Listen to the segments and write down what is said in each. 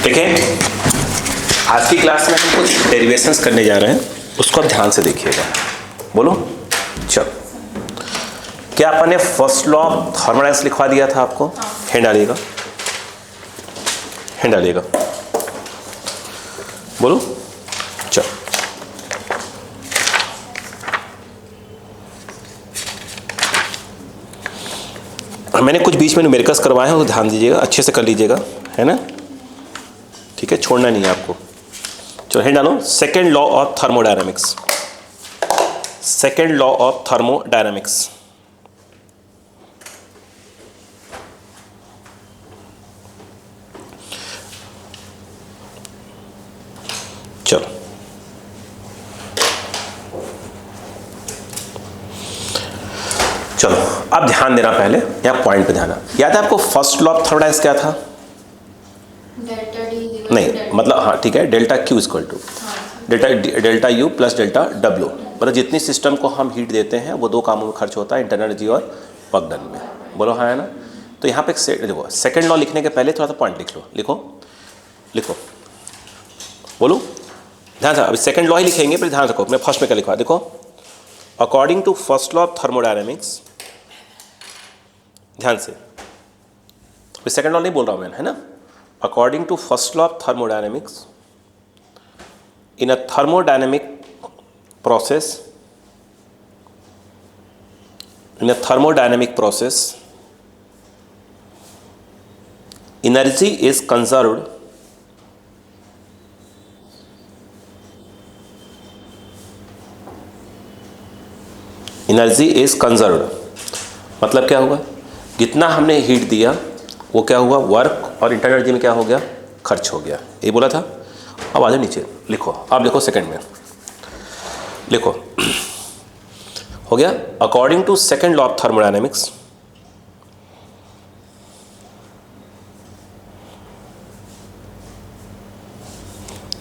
देखें, आज की क्लास में हम कुछ डेरिवेशंस करने जा रहे हैं, उसको आप ध्यान से देखिएगा। बोलो। चलो, क्या अपन ने फर्स्ट लॉ थर्मोडायनेमिक्स लिखवा दिया था आपको? हैंड डालिएगा, हैंड डालिएगा। बोलो। चलो, मैंने कुछ बीच में न्यूमेरिकल्स करवाए हैं, वो ध्यान दीजिएगा, अच्छे से कर लीजिएगा, है ना? ठीक है, छोड़ना नहीं है आपको। चलो, हैंड डालो। Second law of thermodynamics, second law of thermodynamics. चलो, चलो अब ध्यान देना, पहले यहाँ पॉइंट पे ध्यान। याद है आपको फर्स्ट लॉ ऑफ थर्मोडायनामिक्स क्या था? नहीं, मतलब हाँ ठीक है, delta Q equal to delta U plus delta W. मतलब जितनी सिस्टम को हम हीट देते हैं वो दो कामों में खर्च होता है, इंटरनल एनर्जी और वर्क डन में। बोलो हाँ है ना? तो यहाँ पे देखो, सेकेंड लॉ लिखने के पहले थोड़ा सा पॉइंट लिख लो, लिखो लिखो, बोलो ध्यान से। अभी सेकेंड लॉ ही लिखेंगे, फिर ध्यान रखो मैं फर्स्ट में क्या लिखवा। देखो, according to first law of thermodynamics, ध्यान से, फिर सेकेंड लॉ नहीं बोल रहा हूँ मैं, है ना? According to first law of thermodynamics, in a thermodynamic process, energy is conserved मतलब क्या हुआ? जितना हमने हीट दिया वो क्या हुआ? वर्क और इंटरनल एनर्जी में क्या हो गया? खर्च हो गया। ये बोला था। अब आ जाओ नीचे, लिखो। अब लिखो सेकंड में, लिखो। हो गया? According to second law of thermodynamics,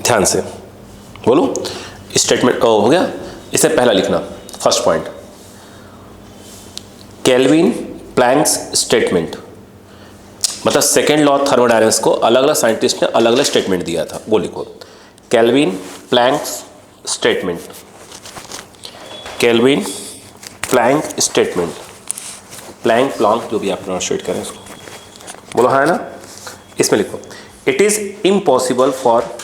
ध्यान से बोलो। स्टेटमेंट हो गया। इसे पहला लिखना, first point, Kelvin Planck's statement. मतलब सेकेंड लॉ ऑफ थर्मोडायनेमिक्स को अलग अलग साइंटिस्ट ने अलग अलग स्टेटमेंट दिया था, वो लिखो। Kelvin Planck's statement, Kelvin Planck statement, Planck जो भी आप प्रोनाउंसिएट करें उसको, बोलो हाँ है ना? इसमें लिखो, it is impossible for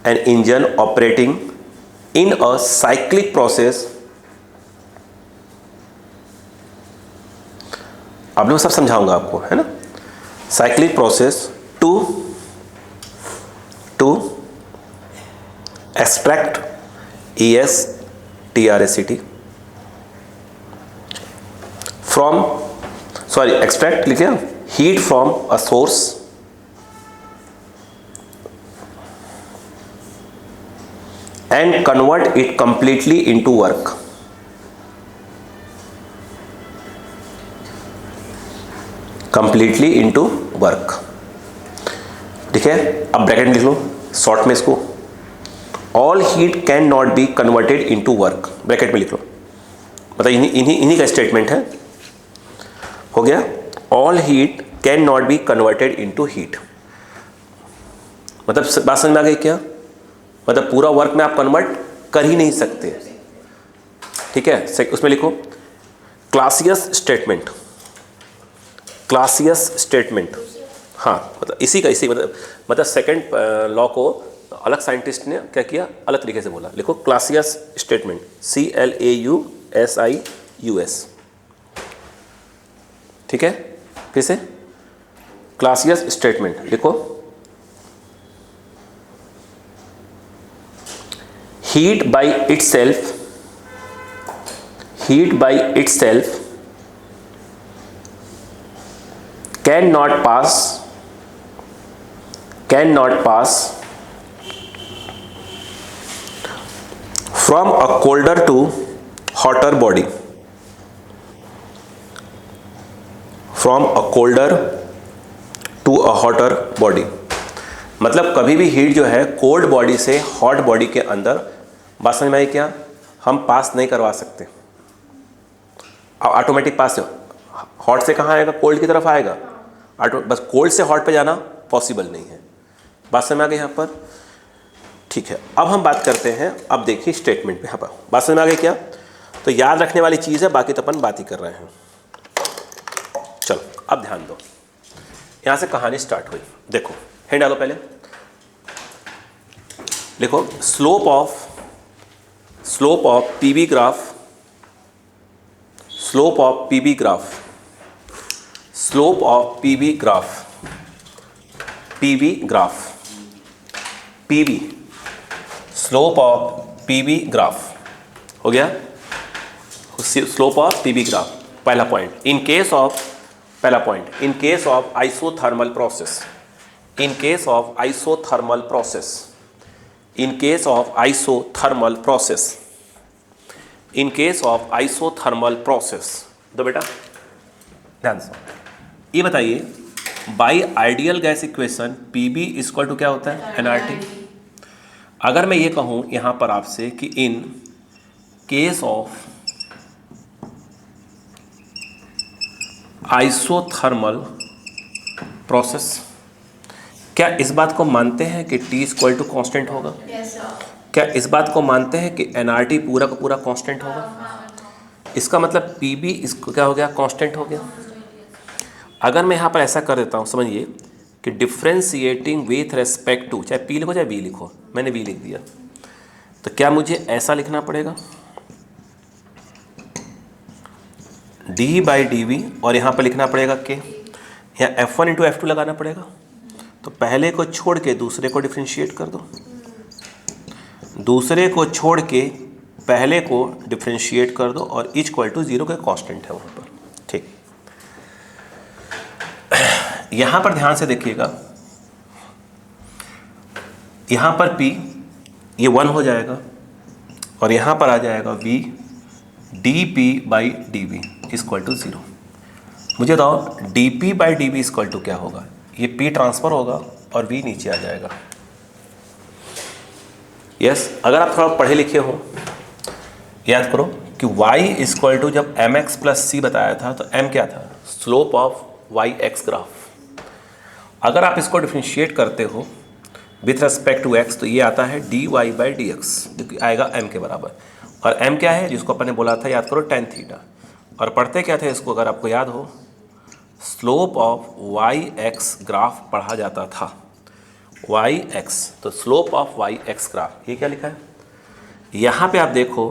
an engine operating in a cyclic process। अब मैं सब समझाऊंगा आपको, है ना? Cyclic process to extract ESTRACT extract लिखे heat from a source and convert it completely into work। ठीक है? अब ब्रैकेट लिख लो शॉर्ट में इसको, all heat can not be converted into work, bracket में लिख लो। मतलब इन्हीं का स्टेटमेंट है। हो गया? All heat can not be converted into heat. मतलब बात समझ में आ गई क्या? मतलब पूरा वर्क में आप कन्वर्ट कर ही नहीं सकते। ठीक है? उसमें लिखो क्लासियस स्टेटमेंट। हाँ, मतलब इसी मतलब सेकेंड लॉ को अलग साइंटिस्ट ने क्या किया? अलग तरीके से बोला। लिखो क्लासियस स्टेटमेंट, CLAUSIUS। ठीक है? फिर से क्लासियस स्टेटमेंट लिखो, heat by itself can not pass from a colder to hotter body, from a colder to a hotter body. मतलब कभी भी हीट जो है कोल्ड बॉडी से हॉट बॉडी के अंदर, बात समझ में आई क्या, हम पास नहीं करवा सकते। ऑटोमेटिक पास हॉट से कहाँ आएगा, कोल्ड की तरफ आएगा। बस कोल्ड से हॉट पे जाना पॉसिबल नहीं है। बात समझ में आ गई यहाँ पर? ठीक है, अब हम बात करते हैं, अब देखिए स्टेटमेंट में यहाँ पर बात समझ में आ गई क्या? तो याद रखने वाली चीज़ है, बाकी तो अपन बात ही कर रहे हैं। चलो अब ध्यान दो, यहाँ से कहानी स्टार्ट हुई। देखो हेड डालो, पहले लिखो slope of PV graph, slope of PV graph, slope of PV graph, PV graph, PV, slope of PV graph हो गया, स्लोप ऑफ पीवी ग्राफ। पहला पॉइंट, इन केस ऑफ, पहला point, in case of isothermal process, in case of isothermal process, in case of isothermal process, in case of isothermal process. दो बेटा ध्यान से, ये बताइए by ideal gas equation PV equal to क्या होता है, एनआरटी। अगर मैं ये कहूँ यहाँ पर आपसे कि इन केस ऑफ आइसोथर्मल प्रोसेस, क्या इस बात को मानते हैं कि T इक्वल टू कॉन्स्टेंट होगा? क्या इस बात को मानते हैं कि एनआरटी पूरा का पूरा कांस्टेंट होगा? इसका मतलब पीबी इसको क्या हो गया, कांस्टेंट हो गया। अगर मैं यहाँ पर ऐसा कर देता हूँ, समझिए कि डिफ्रेंशिएटिंग विथ रेस्पेक्ट टू, चाहे पी लिखो चाहे बी लिखो, मैंने बी लिख दिया, तो क्या मुझे ऐसा लिखना पड़ेगा डी बाई डी वी, और यहाँ पर लिखना पड़ेगा के, यहाँ F1 इंटू F2 लगाना पड़ेगा। तो पहले को छोड़ के दूसरे को डिफ्रेंशिएट कर दो, दूसरे को छोड़ के पहले को डिफ्रेंशिएट कर दो, और इज इक्वल टू 0 का कांस्टेंट है वहाँ पर। ठीक, यहाँ पर ध्यान से देखिएगा, यहाँ पर P ये 1 हो जाएगा, और यहाँ पर आ जाएगा V D P by D V equal to 0। मुझे बताओ D P by D V equal to क्या होगा? ये P ट्रांसफ़र होगा और V नीचे आ जाएगा। यस, अगर आप थोड़ा पढ़े लिखे हो, याद करो कि y इक्वल टू जब mx प्लस सी बताया था तो m क्या था, स्लोप ऑफ yx ग्राफ। अगर आप इसको डिफ्रेंशिएट करते हो विथ रेस्पेक्ट टू x, तो ये आता है dy बाई डी एक्स, जो कि आएगा m के बराबर। और m क्या है, जिसको अपन ने बोला था, याद करो टेन थीटा। और पढ़ते क्या थे इसको, अगर आपको याद हो, स्लोप ऑफ yx ग्राफ पढ़ा जाता था, yx, तो स्लोप ऑफ yx ग्राफ, ये क्या लिखा है यहाँ पे आप देखो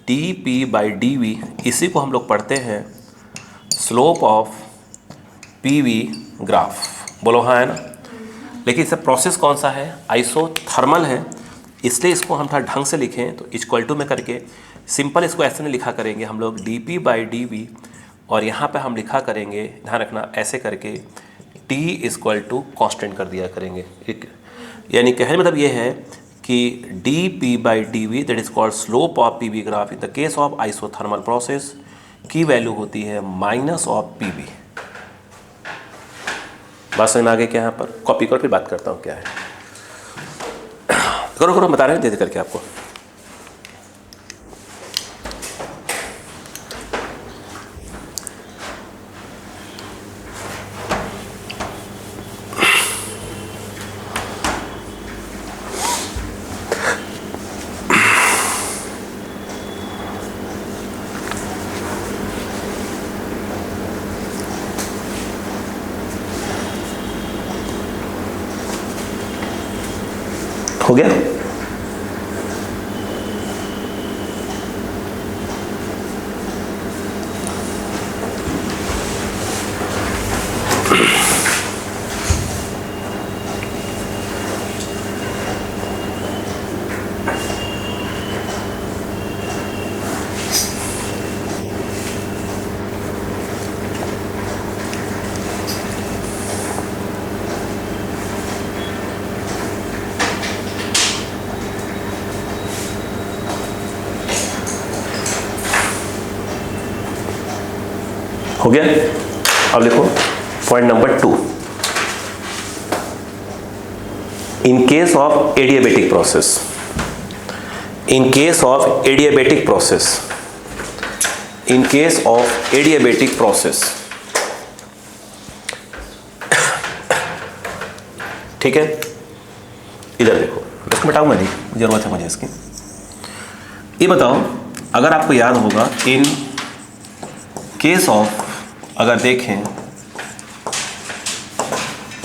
dp बाई डी, इसी को हम लोग पढ़ते हैं स्लोप ऑफ pv ग्राफ। बोलो हाँ है ना। लेकिन इसका प्रोसेस कौन सा है, आइसोथर्मल है, इसलिए इसको हम थोड़ा ढंग से लिखें तो इक्वल टू में करके सिंपल इसको ऐसे नहीं लिखा करेंगे हम लोग dp बाई डी, और यहाँ पे हम लिखा करेंगे, ध्यान रखना, ऐसे करके t इक्वल टू कॉन्स्टेंट कर दिया करेंगे। यानी कहने मतलब ये है कि dp by D V that is called slope of PV graph in the case of isothermal process की वैल्यू होती है माइनस ऑफ पीवी। बात समझ में आ गई क्या? यहाँ पर कॉपी कर फिर बात करता हूँ क्या है। करो करो, बता रहे हैं दे दे करके आपको। हो गया? हो गया? अब लिखो point number 2, in case of adiabatic process, in case of adiabatic process, in case of adiabatic process, ठीक है, इधर देखो, इसको बताऊंगा नहीं, जरूरत है मुझे इसकी। ये बताओ, अगर आपको याद होगा, इन केस ऑफ, अगर देखें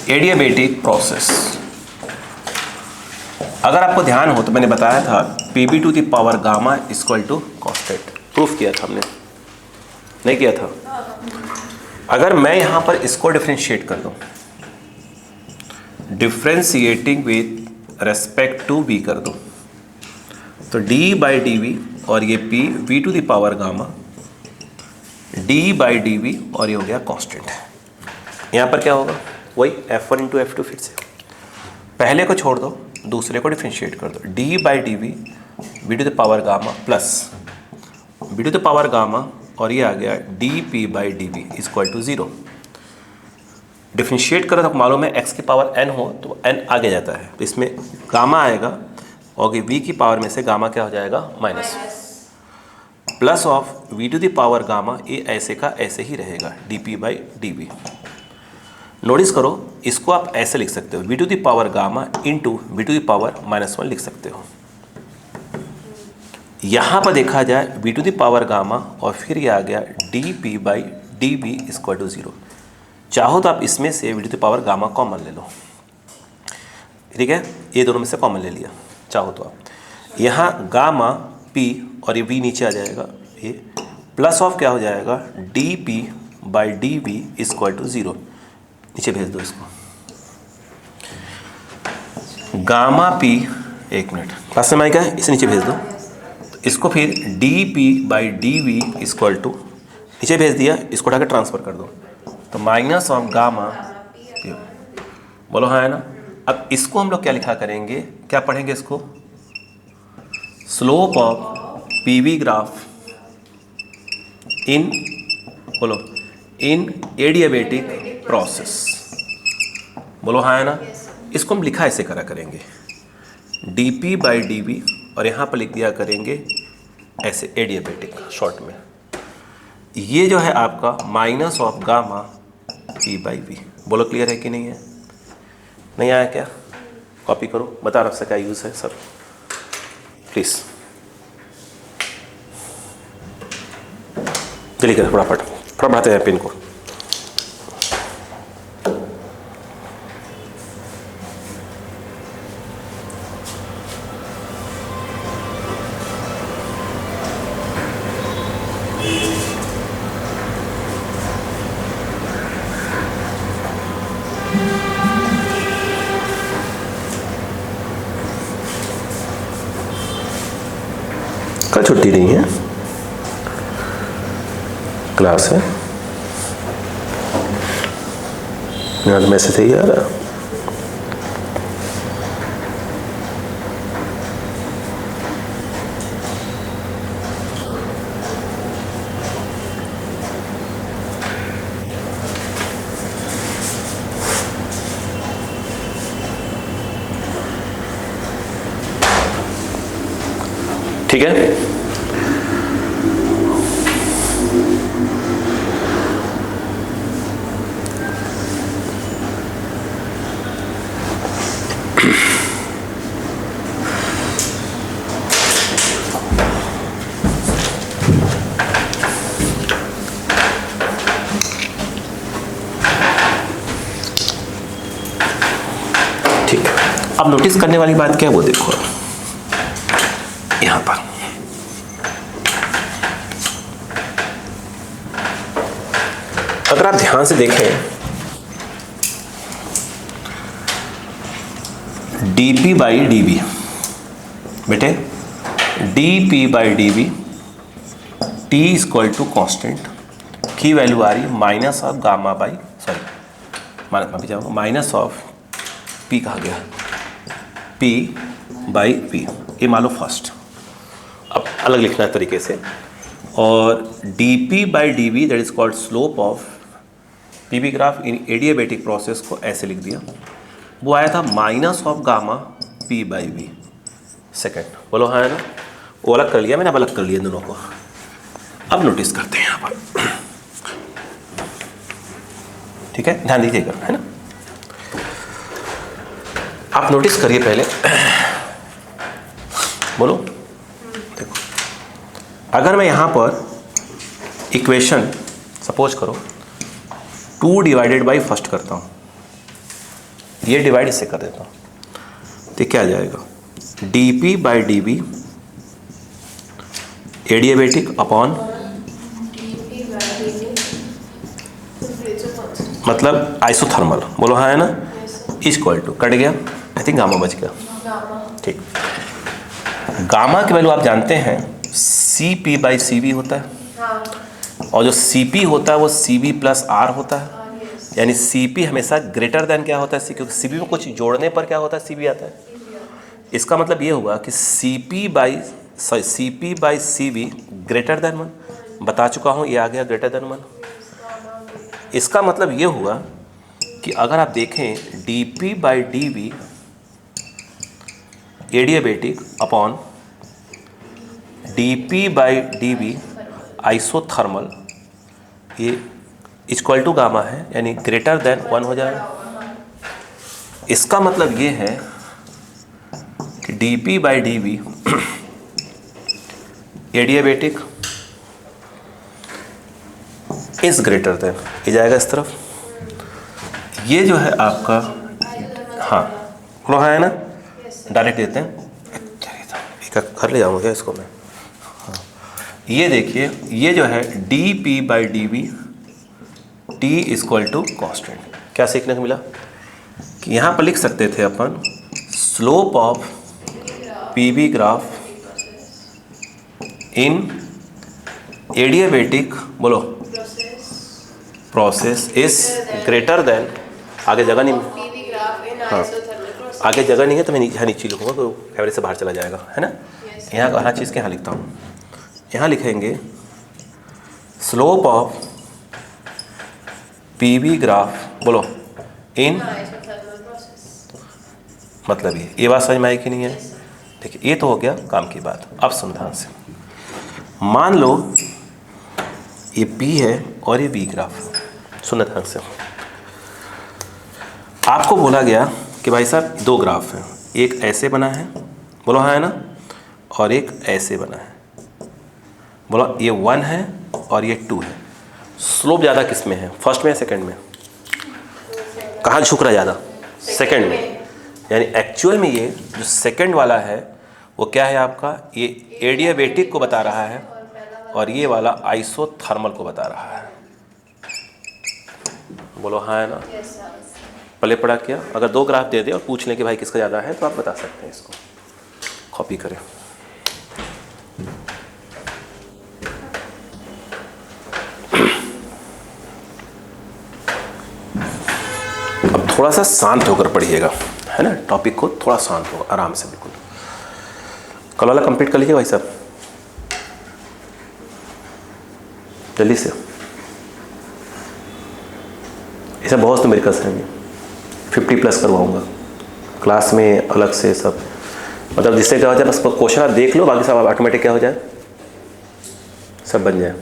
एडियाबेटिक प्रोसेस, अगर आपको ध्यान हो तो मैंने बताया था PV to the power gamma equal to constant, proof किया था हमने, नहीं किया था? अगर मैं यहां पर इसको डिफरेंशिएट कर दूं, differentiating with respect to V कर दूं, तो डी बाई डी वी और ये P V to the power gamma D by D V और ये हो गया कांस्टेंट। यहाँ पर क्या होगा, वही F1 इंटू F2, फिर से पहले को छोड़ दो, दूसरे को डिफरेंशिएट कर दो, D by D V V to the power gamma plus V to the power gamma और ये आ गया D P by D V equal to 0। Differentiate करो तो मालूम है x की पावर n हो तो n आगे जाता है, तो इसमें गामा आएगा और v की पावर में से गामा क्या हो जाएगा, minus, plus of v to the power gamma, ये ऐसे का ऐसे ही रहेगा, D P by D V. Notice करो, इसको आप ऐसे लिख सकते हो, v to the power gamma into V to the power -1 लिख सकते हो। यहाँ पर देखा जाए v to the power gamma और फिर ये आ गया D P by D V equal to 0। चाहो तो आप इसमें से V to the power gamma common ले लो, ठीक है, ये दोनों में से कॉमन ले लिया, चाहो तो आप यहाँ गामा पी और ये v नीचे आ जाएगा, ये प्लस ऑफ क्या हो जाएगा, D P by D V equal to 0, नीचे भेज दो इसको, गामा पी, एक मिनट, क्लास में क्या है, इसे नीचे भेज दो, तो इसको फिर D P by D V equal to, नीचे भेज दिया, इसको उठा कर ट्रांसफर कर दो, तो माइनस ऑफ गामा, बोलो हाँ है ना। अब इसको हम लोग क्या लिखा करेंगे, क्या पढ़ेंगे इसको, स्लोप ऑफ पीवी ग्राफ इन, बोलो, इन एडियाबेटिक प्रोसेस, बोलो हाँ है ना। इसको हम लिखा ऐसे करा करेंगे, D P by D V और यहाँ पर लिख दिया करेंगे ऐसे एडियाबेटिक शॉर्ट में। ये जो है आपका minus of gamma P by V, बोलो क्लियर है कि नहीं है, नहीं आया क्या, कॉपी करो, बता रहा क्या यूज़ है सर, प्लीज़ जल्दी करें, फटाफट फटाफट बढ़ाते हैं पिन को। कल छुट्टी नहीं है, क्लास है, मेरा तो मैसेज ही आ रहा। ठीक है, ठीक है। अब नोटिस करने वाली बात क्या है वो देखो, यहां पर अगर आप ध्यान से देखें, D P by D V, बेटे D P by D V T equal to constant की वैल्यू आ रही है minus of gamma by, sorry minus of P कहा गया, पी बाई पी, ये मान लो फर्स्ट, अब अलग लिखना है तरीके से, और D P by D V that is called slope of P V graph in adiabatic process को ऐसे लिख दिया, वो आया था minus of gamma P by V second. बोलो हाँ है ना। वो अलग कर लिया मैंने, अब अलग कर लिया दोनों को। अब नोटिस करते हैं यहाँ पर, ठीक है, ध्यान दीजिएगा, है ना। आप नोटिस करिए पहले, बोलो। देखो, अगर मैं यहाँ पर इक्वेशन सपोज करो 2 डिवाइडेड बाई फर्स्ट करता हूँ, ये डिवाइड इससे कर देता हूँ, तो क्या आ जाएगा, D P by D V adiabatic upon, मतलब आइसोथर्मल। बोलो हाँ है ना, इक्वल टू, कट गया, आई थिंक गामा बच गया, ठीक। गामा की वैल्यू आप जानते हैं C P by C V होता है, और जो सी पी होता है वो सी बी प्लस आर होता है, यानी सी पी हमेशा ग्रेटर देन क्या होता है सी, क्योंकि सी बी में कुछ जोड़ने पर क्या होता है सी बी आता है। इसका मतलब ये हुआ कि C P by C V greater than 1, बता चुका हूँ, ये आ गया ग्रेटर देन 1। इसका मतलब ये हुआ कि अगर आप देखें D P by D V adiabatic upon D P by D V isothermal, ये इक्वल टू गामा है, यानी ग्रेटर देन 1 हो जाएगा। इसका मतलब ये है कि D P by D V adiabatic is greater than, ये जाएगा इस तरफ। ये जो है आपका, हाँ लो है ना, डायरेक्ट देते हैं, एक घर ले जाऊँगा क्या इसको मैं, हाँ। ये देखिए, ये जो है D P by D V T equal to constant. क्या सीखने को मिला कि यहाँ पर लिख सकते थे अपन slope of P V graph in adiabatic, बोलो, प्रोसेस इज ग्रेटर देन, आगे जगह नहीं, हाँ आगे जगह नहीं है तो मैं यहाँ नीचे लिखूँगा तो कैमरे से बाहर चला जाएगा, है ना। यहाँ हर चीज़ के यहाँ लिखता हूँ, यहाँ लिखेंगे slope of P V graph, बोलो, इन, मतलब ये बात समझ में आई कि नहीं है। देखिए ये तो हो गया काम की बात। अब सुन ध्यान से, मान लो ये P है और ये B ग्राफ, सुन ध्यान से। आपको बोला गया कि भाई साहब 2 ग्राफ हैं, एक ऐसे बना है, बोलो हाँ है ना, और एक ऐसे बना है, बोलो ये 1 है और ये 2 है। स्लोप ज़्यादा किस में है, फर्स्ट में या सेकंड में? कहाँ झुक रहा है ज़्यादा? सेकंड में। यानी एक्चुअल में ये जो सेकंड वाला है वो क्या है आपका, ये एडियाबेटिक को बता रहा है और ये वाला आइसोथर्मल को बता रहा है। बोलो हाँ है ना। पहले पढ़ा क्या, अगर 2 ग्राफ दे दे और पूछ लें कि भाई किसका ज़्यादा है तो आप बता सकते हैं, इसको कॉपी करें। अब थोड़ा सा शांत होकर पढ़िएगा, है ना, टॉपिक को थोड़ा शांत होगा, आराम से, बिल्कुल। कल वाला कंप्लीट कर लीजिए भाई साहब, जल्दी से। ऐसा बहुत तो मेरे कस है, 50+ करवाऊँगा क्लास में अलग से सब, मतलब जिससे क्या हो जाए, बस क्वेश्चन आप देख लो, बाकी सब ऑटोमेटिक क्या हो जाए, सब बन जाए।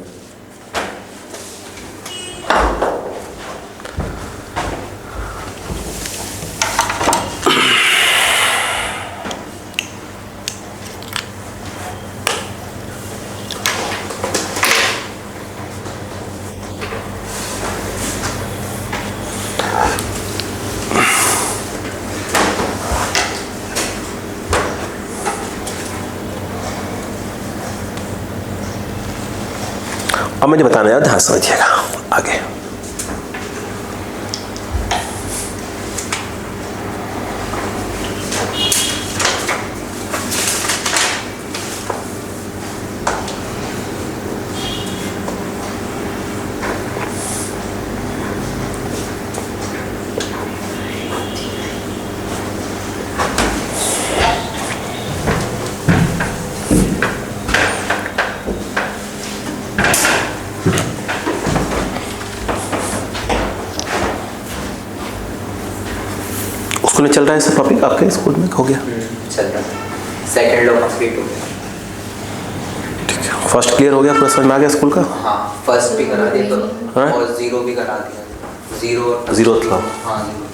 अब मुझे बताना यार, ध्यान समझिएगा आगे। स्कूल में चल रहा है सब टॉपिक आपके स्कूल में हो गया? चल रहा है। सेकंड लॉ कंप्लीट हो गया। ठीक है, फर्स्ट क्लियर हो गया, पूरा समझ में आ गया स्कूल का? हाँ, फर्स्ट भी करा दिया तो हाँ? और जीरो भी करा दिया। जीरो था। हाँ जीरो।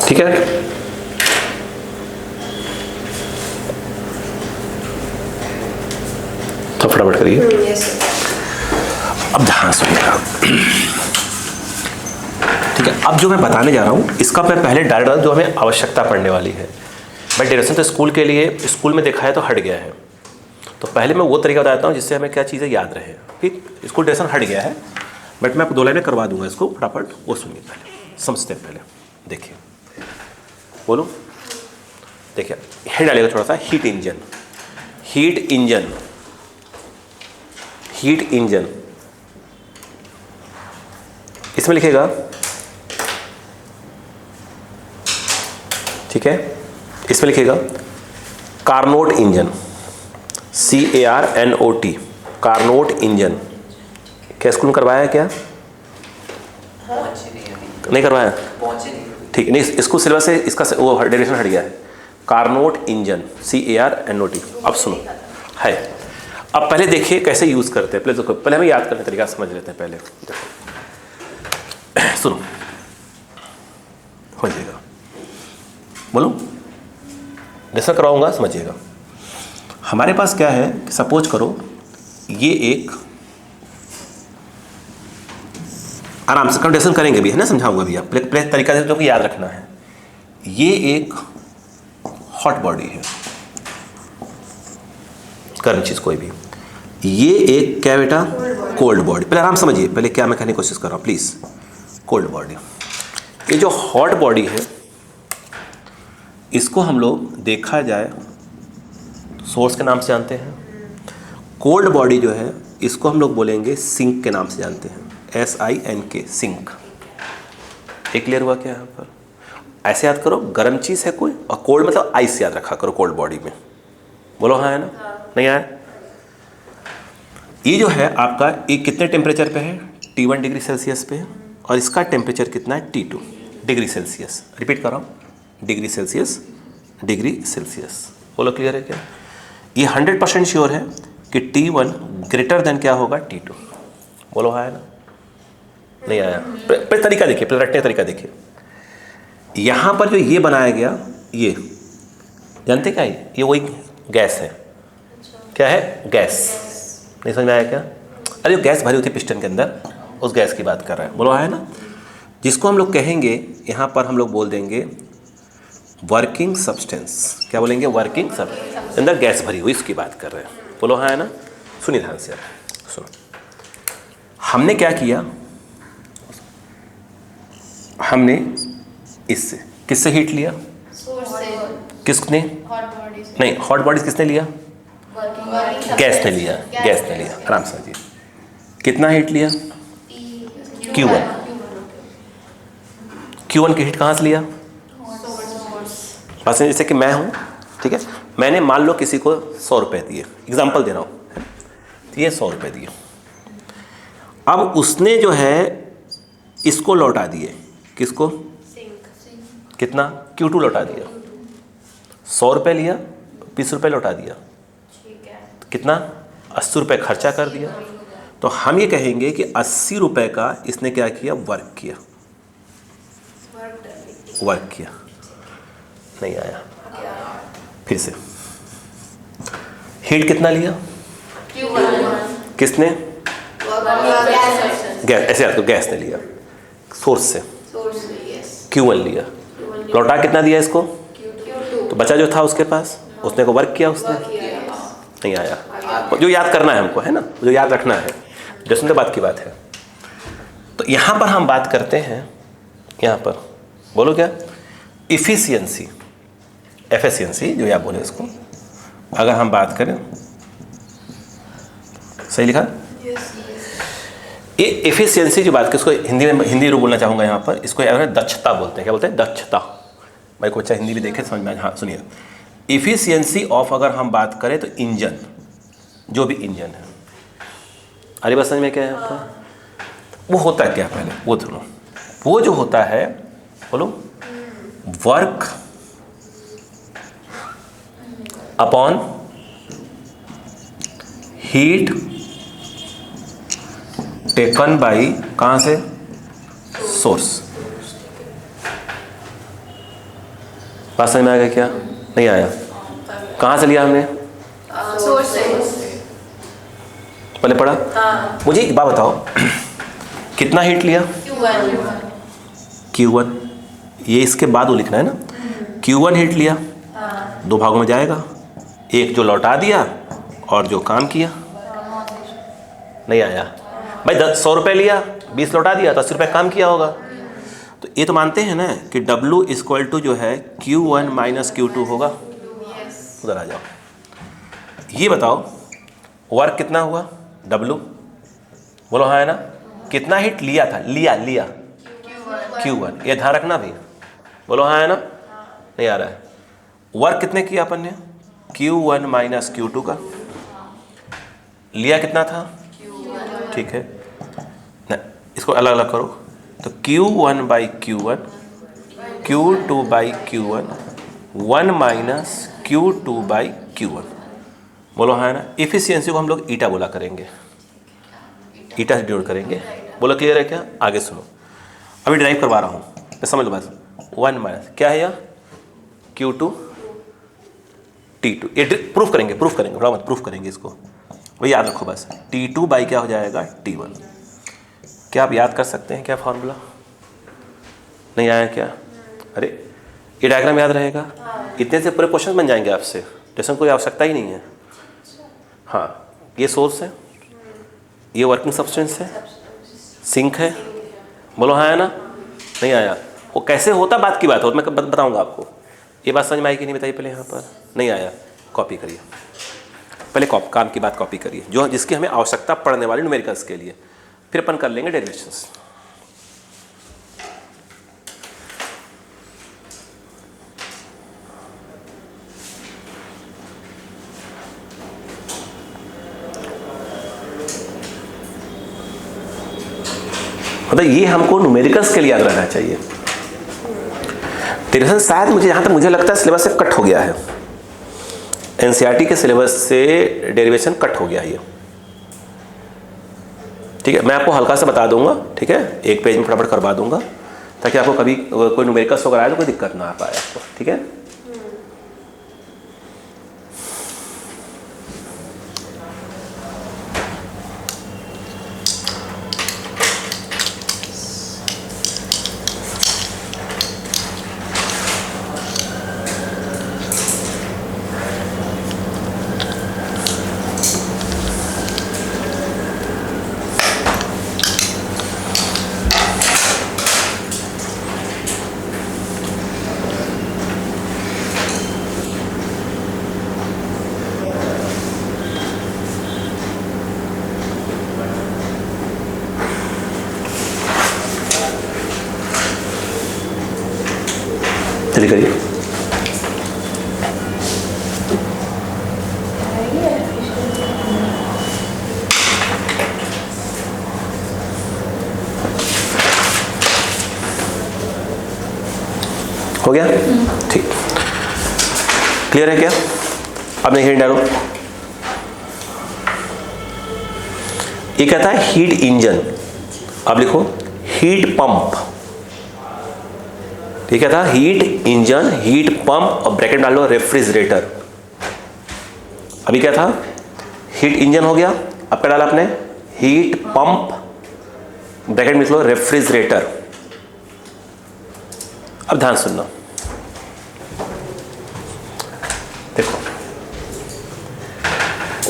ठीक है, तो फटाफट करिए। अब ध्यान सुनिएगा, ठीक है। अब जो मैं बताने जा रहा हूँ इसका मैं पहले डायरेक्ट जो हमें आवश्यकता पड़ने वाली है। भाई डेरिवेशन तो स्कूल के लिए स्कूल में देखा है तो हट गया है, तो पहले मैं वो तरीका बताता हूँ जिससे हमें क्या चीज़ें याद रहे। ठीक, स्कूल डेरिवेशन हट गया है बट मैं आपको 2 लाइन में करवा दूंगा इसको, फटाफट वो सुनिए पहले, समझते हैं पहले। देखिए, बोलो, देखिए हेड डालेगा थोड़ा सा, heat engine, heat engine, heat engine, इसमें लिखेगा, ठीक है, इसमें लिखेगा Carnot engine, CARNOT, Carnot engine. क्या स्कूल में करवाया है क्या? नहीं करवाया, ठीक, नहीं इसको सिलेबस से इसका वो डेरिवेशन हट गया है। Carnot engine, CARNOT। अब सुनो है, अब पहले देखिए कैसे यूज करते हैं, पहले हमें याद करने का तरीका समझ लेते हैं। पहले देखो, सुनो, हो जाएगा, बोलो, जैसा कराऊंगा समझिएगा। हमारे पास क्या है कि सपोज करो ये एक, आराम से कंडीशन करेंगे भी, है ना, समझाऊंगा भी, आप पहले तरीका से तो याद रखना है। ये एक हॉट बॉडी है, गर्म चीज कोई भी, ये एक क्या बेटा, कोल्ड बॉडी। पहले आराम समझिए, पहले क्या मैं कहने की कोशिश कर रहा हूँ प्लीज। कोल्ड बॉडी, ये जो हॉट बॉडी है इसको हम लोग देखा जाए सोर्स के नाम से जानते हैं। कोल्ड बॉडी जो है इसको हम लोग बोलेंगे सिंक के नाम से जानते हैं, SINK, सिंक। एक क्लियर हुआ क्या यहाँ पर? ऐसे याद करो, गर्म चीज़ है कोई, और कोल्ड मतलब आइस याद रखा करो कोल्ड बॉडी में। बोलो हाँ है ना? नहीं आया? ये जो है आपका, ये कितने टेम्परेचर पे है? T1 डिग्री सेल्सियस पे है, और इसका टेम्परेचर कितना है? T2 degree Celsius. रिपीट कर रहा हूँ, डिग्री सेल्सियस, डिग्री सेल्सियस। बोलो क्लियर है क्या? ये 100% श्योर है कि T1 ग्रेटर देन क्या होगा? T2। बोलो हाँ है ना? नहीं आया? पहले तरीका देखिए, पहले रटने का तरीका देखिए। यहाँ पर जो ये बनाया गया, ये जानते क्या है? ये वही गैस है। क्या है? गैस। नहीं समझ में आया क्या? अरे जो गैस भरी होती है पिस्टन के अंदर, उस गैस की बात कर रहा है। बोलो हाँ है ना? जिसको हम लोग कहेंगे, यहाँ पर हम लोग बोल देंगे वर्किंग सब्सटेंस। क्या बोलेंगे? Working substance. अंदर गैस भरी हुई, इसकी बात कर रहे हैं। बोलो हाँ है ना? सुनिए ध्यान से, सुनो। हमने क्या किया, हमने इससे, किससे हीट लिया? किसने? नहीं, हॉट बॉडीज किसने लिया? गैस ने लिया, गैस ने लिया। आराम से समझिए, कितना हीट लिया? Q1 की हीट कहाँ से लिया? बस जैसे कि मैं हूँ, ठीक है, मैंने मान लो किसी को 100 रुपये दिए, एग्जाम्पल दे रहा हूँ, तो ये 100 रुपये दिए। अब उसने जो है इसको लौटा दिए, किसको? कितना? Q2 लौटा दिया। 100 रुपये लिया, 20 रुपये लौटा दिया, कितना? 80 रुपये खर्चा कर दिया। तो हम ये कहेंगे कि 80 रुपये का इसने क्या किया? वर्क किया, वर्क किया। नहीं आया? फिर से, हीट कितना लिया? किसने? गैस। ऐसे याद करो, गैस ने लिया सोर्स से, Q1 लिया, लौटा कितना दिया इसको? तो बचा जो था उसके पास, उसने को वर्क किया, उसने नहीं आया। जो याद करना है हमको, है ना, जो याद रखना है, जैसे बात की बात है। तो यहाँ पर हम बात करते हैं, यहाँ पर बोलो क्या? इफिशियंसी, एफिशिएंसी जो आप बोले इसको, अगर हम बात करें, सही लिखा? ये एफिशिएंसी जो बात की, इसको हिंदी में हिंदी में बोलना चाहूँगा यहाँ पर, इसको दक्षता बोलते हैं। क्या बोलते हैं? दक्षता। भाई को बच्चा हिंदी भी देखे समझ में। हाँ सुनिए, एफिशिएंसी ऑफ अगर हम बात करें तो इंजन, जो भी इंजन है, अरे बस समझ में क्या है आपका? वो होता क्या पहले वो सुनो। वो जो होता है, बोलो, work upon heat taken by, कहां से? सोर्स। बात समझ में आ गया क्या? नहीं आया? कहां से लिया हमने? सोर्स से। पहले पढ़ा? हाँ। मुझे एक बात बताओ, कितना हीट लिया? Q1। ये इसके बाद वो लिखना है ना। Q1 हीट लिया, दो भागों में जाएगा, एक जो लौटा दिया और जो काम किया। नहीं आया? भाई 100 रुपये लिया, 20 लौटा दिया तो 80 रुपये काम किया होगा। तो ये तो मानते हैं ना कि W इक्वल टू जो है Q1 माइनस Q2 होगा। उधर आ जाओ, ये बताओ वर्क कितना हुआ? W, बोलो हाँ है ना। कितना हीट लिया था? लिया Q1, ये ध्यान रखना भी। बोलो हाँ है ना। नहीं आ रहा है? वर्क कितने किया अपन ने? Q1 माइनस Q2 का। लिया कितना था? ठीक है ना, इसको अलग अलग करो तो Q1 by Q1, Q2 by Q1, 1 minus Q2 by Q1। बोलो हाँ है ना। इफिशियंसी को हम लोग ईटा बोला करेंगे, ईटा से डिनोट करेंगे। बोलो क्लियर है क्या? आगे सुनो, अभी ड्राइव करवा रहा हूँ तो समझ लो बस। 1 माइनस क्या है यह? Q2 T2। ये प्रूफ करेंगे बड़ा मत, प्रूफ करेंगे इसको, वो याद रखो बस। T2 बाई क्या हो जाएगा? T1। क्या आप याद कर सकते हैं क्या फॉर्मूला? नहीं आया क्या? अरे ये डायग्राम याद रहेगा, इतने से पूरे क्वेश्चन बन जाएंगे आपसे, टेंशन कोई आवश्यकता ही नहीं है। हाँ, ये सोर्स है, ये वर्किंग सब्सटेंस है, सिंक है। बोलो हाँ है ना। नहीं आया? वो कैसे होता बात की बात हो, मैं बताऊंगा आपको। ये बात समझ में आई कि नहीं बताइए पहले यहाँ पर? नहीं आया? कॉपी करिए पहले, काम की बात कॉपी करिए, जो जिसकी हमें आवश्यकता पड़ने वाली न्यूमेरिकल्स के लिए, फिर अपन कर लेंगे डेरिवेशंस। मतलब ये हमको न्यूमेरिकल्स के लिए याद रहना चाहिए। डेरिवेशन शायद मुझे लगता है सिलेबस से कट हो गया है, एनसीईआरटी के सिलेबस से डेरिवेशन कट हो गया ये। ठीक है, मैं आपको हल्का सा बता दूंगा, ठीक है, एक पेज में फटाफट करवा दूंगा ताकि आपको कभी कोई न्यूमेरिकल्स वगैरह आए तो कोई दिक्कत ना आ पाए आपको। ठीक है, चलिए करिए। हो गया? ठीक, क्लियर है क्या? अब नहीं हिंट डालो। ये कहता है हीट इंजन, अब लिखो हीट पंप। ठीक है था, हीट इंजन, हीट पंप और ब्रैकेट डाल लो रेफ्रिजरेटर। अभी क्या था? हीट इंजन हो गया, अब क्या डाला आपने? हीट पंप, ब्रैकेट में लिख लो रेफ्रिजरेटर। अब ध्यान सुनना, देखो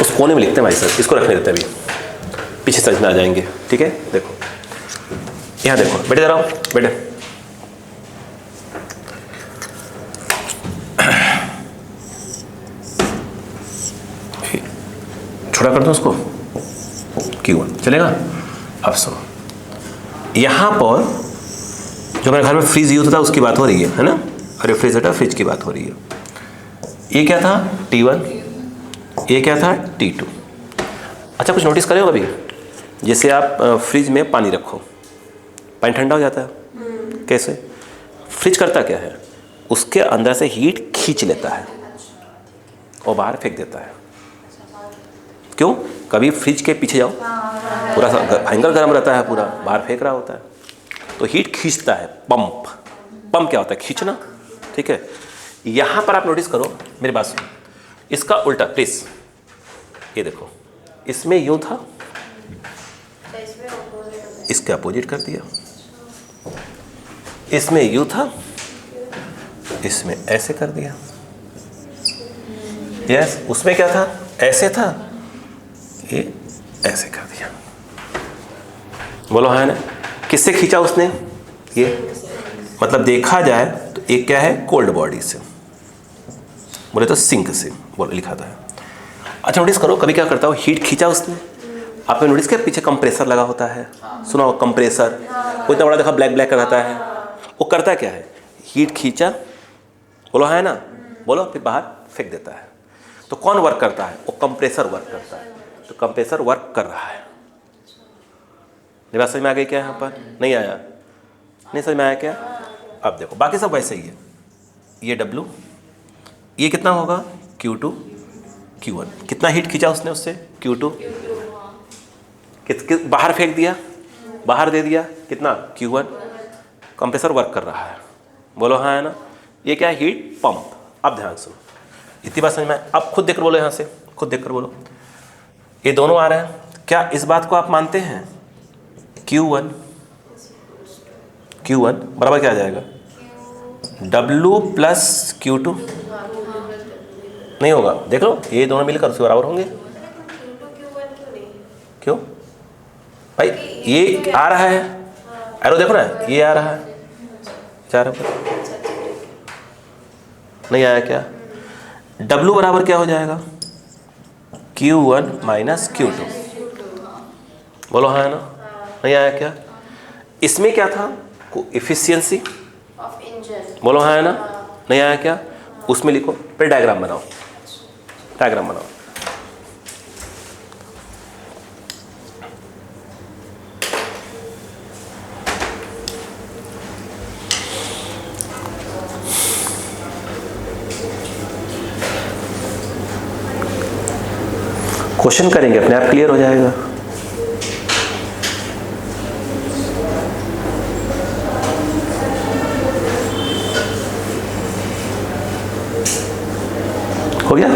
उस कोने में लिखते हैं भाई साहब, इसको रखने देते हैं, अभी पीछे समझ में आ जाएंगे। ठीक है, देखो यहां देखो बेटे, जरा बेटे छोटा कर दो उसको, Q1 चलेगा। अब सुनो, यहाँ पर जो मेरे घर में फ्रिज यूज होता है उसकी बात हो रही है ना, रेफ्रिजरेटर फ्रिज की बात हो रही है। ये क्या था T1, ये क्या था T2। अच्छा कुछ नोटिस करे हो कभी, जैसे आप फ्रिज में पानी रखो, पानी ठंडा हो जाता है, कैसे? फ्रिज करता क्या है, उसके अंदर से हीट खींच लेता है और बाहर फेंक देता है। क्यों? कभी फ्रिज के पीछे जाओ, पूरा भयंकर गर्म रहता है, पूरा बाहर फेंक रहा होता है, तो हीट खींचता है। पंप, पंप क्या होता है? खींचना, ठीक है। यहाँ पर आप नोटिस करो, मेरी बात सुनो, इसका उल्टा प्लीज, ये देखो, इसमें यूं था, इसके अपोजिट कर दिया, इसमें यूं था, इसमें ऐसे कर दिया। यस, उसमें क्या था? ऐसे था, ये ऐसे कर दिया। बोलो हाँ ना, किससे खींचा उसने? ये, मतलब देखा जाए तो एक क्या है, कोल्ड बॉडी से, बोले तो सिंक से बोले लिखा था। अच्छा नोटिस करो, कभी क्या करता हो, हीट खींचा उसने, आपने नोटिस किया पीछे कंप्रेसर लगा होता है, सुना हो कंप्रेसर, वो इतना बड़ा देखा ब्लैक ब्लैक रहता है, वो करता क्या है, हीट खींचा, बोलो है ना, बोलो, फिर बाहर फेंक देता है। तो कौन वर्क करता है? वो कंप्रेसर वर्क करता है। तो कंप्रेसर वर्क कर रहा है। ये बात समझ में आ गई क्या? यहाँ पर नहीं आया, नहीं समझ में आया क्या? अब देखो बाकी सब वैसे ही है। ये W, ये कितना होगा? Q2 Q1। कितना हीट खींचा उसने उससे? Q2, बाहर फेंक दिया, बाहर दे दिया, कितना? Q1। कंप्रेसर वर्क कर रहा है, बोलो हाँ है ना। ये क्या है? Heat pump. अब ध्यान सुनो, इतनी बात समझ में। अब खुद देखकर बोलो, यहाँ से खुद देखकर बोलो, ये दोनों आ रहे हैं, क्या इस बात को आप मानते हैं? Q1 बराबर क्या आ जाएगा? W प्लस Q2 नहीं होगा, देख लो, ये दोनों मिलकर उसके बराबर होंगे। क्यों भाई? ये आ रहा है, एरो देखो ना, ये आ रहा है, चार नहीं आया क्या? W बराबर क्या हो जाएगा? Q1 माइनस Q2, बोलो हाँ है ना। नहीं आया क्या? इसमें क्या था? एफिशिएंसी, बोलो हाँ है ना। नहीं आया क्या? उसमें लिखो, फिर डायग्राम बनाओ, डायग्राम बनाओ। क्वेश्चन करेंगे, अपने आप क्लियर हो जाएगा। हो गया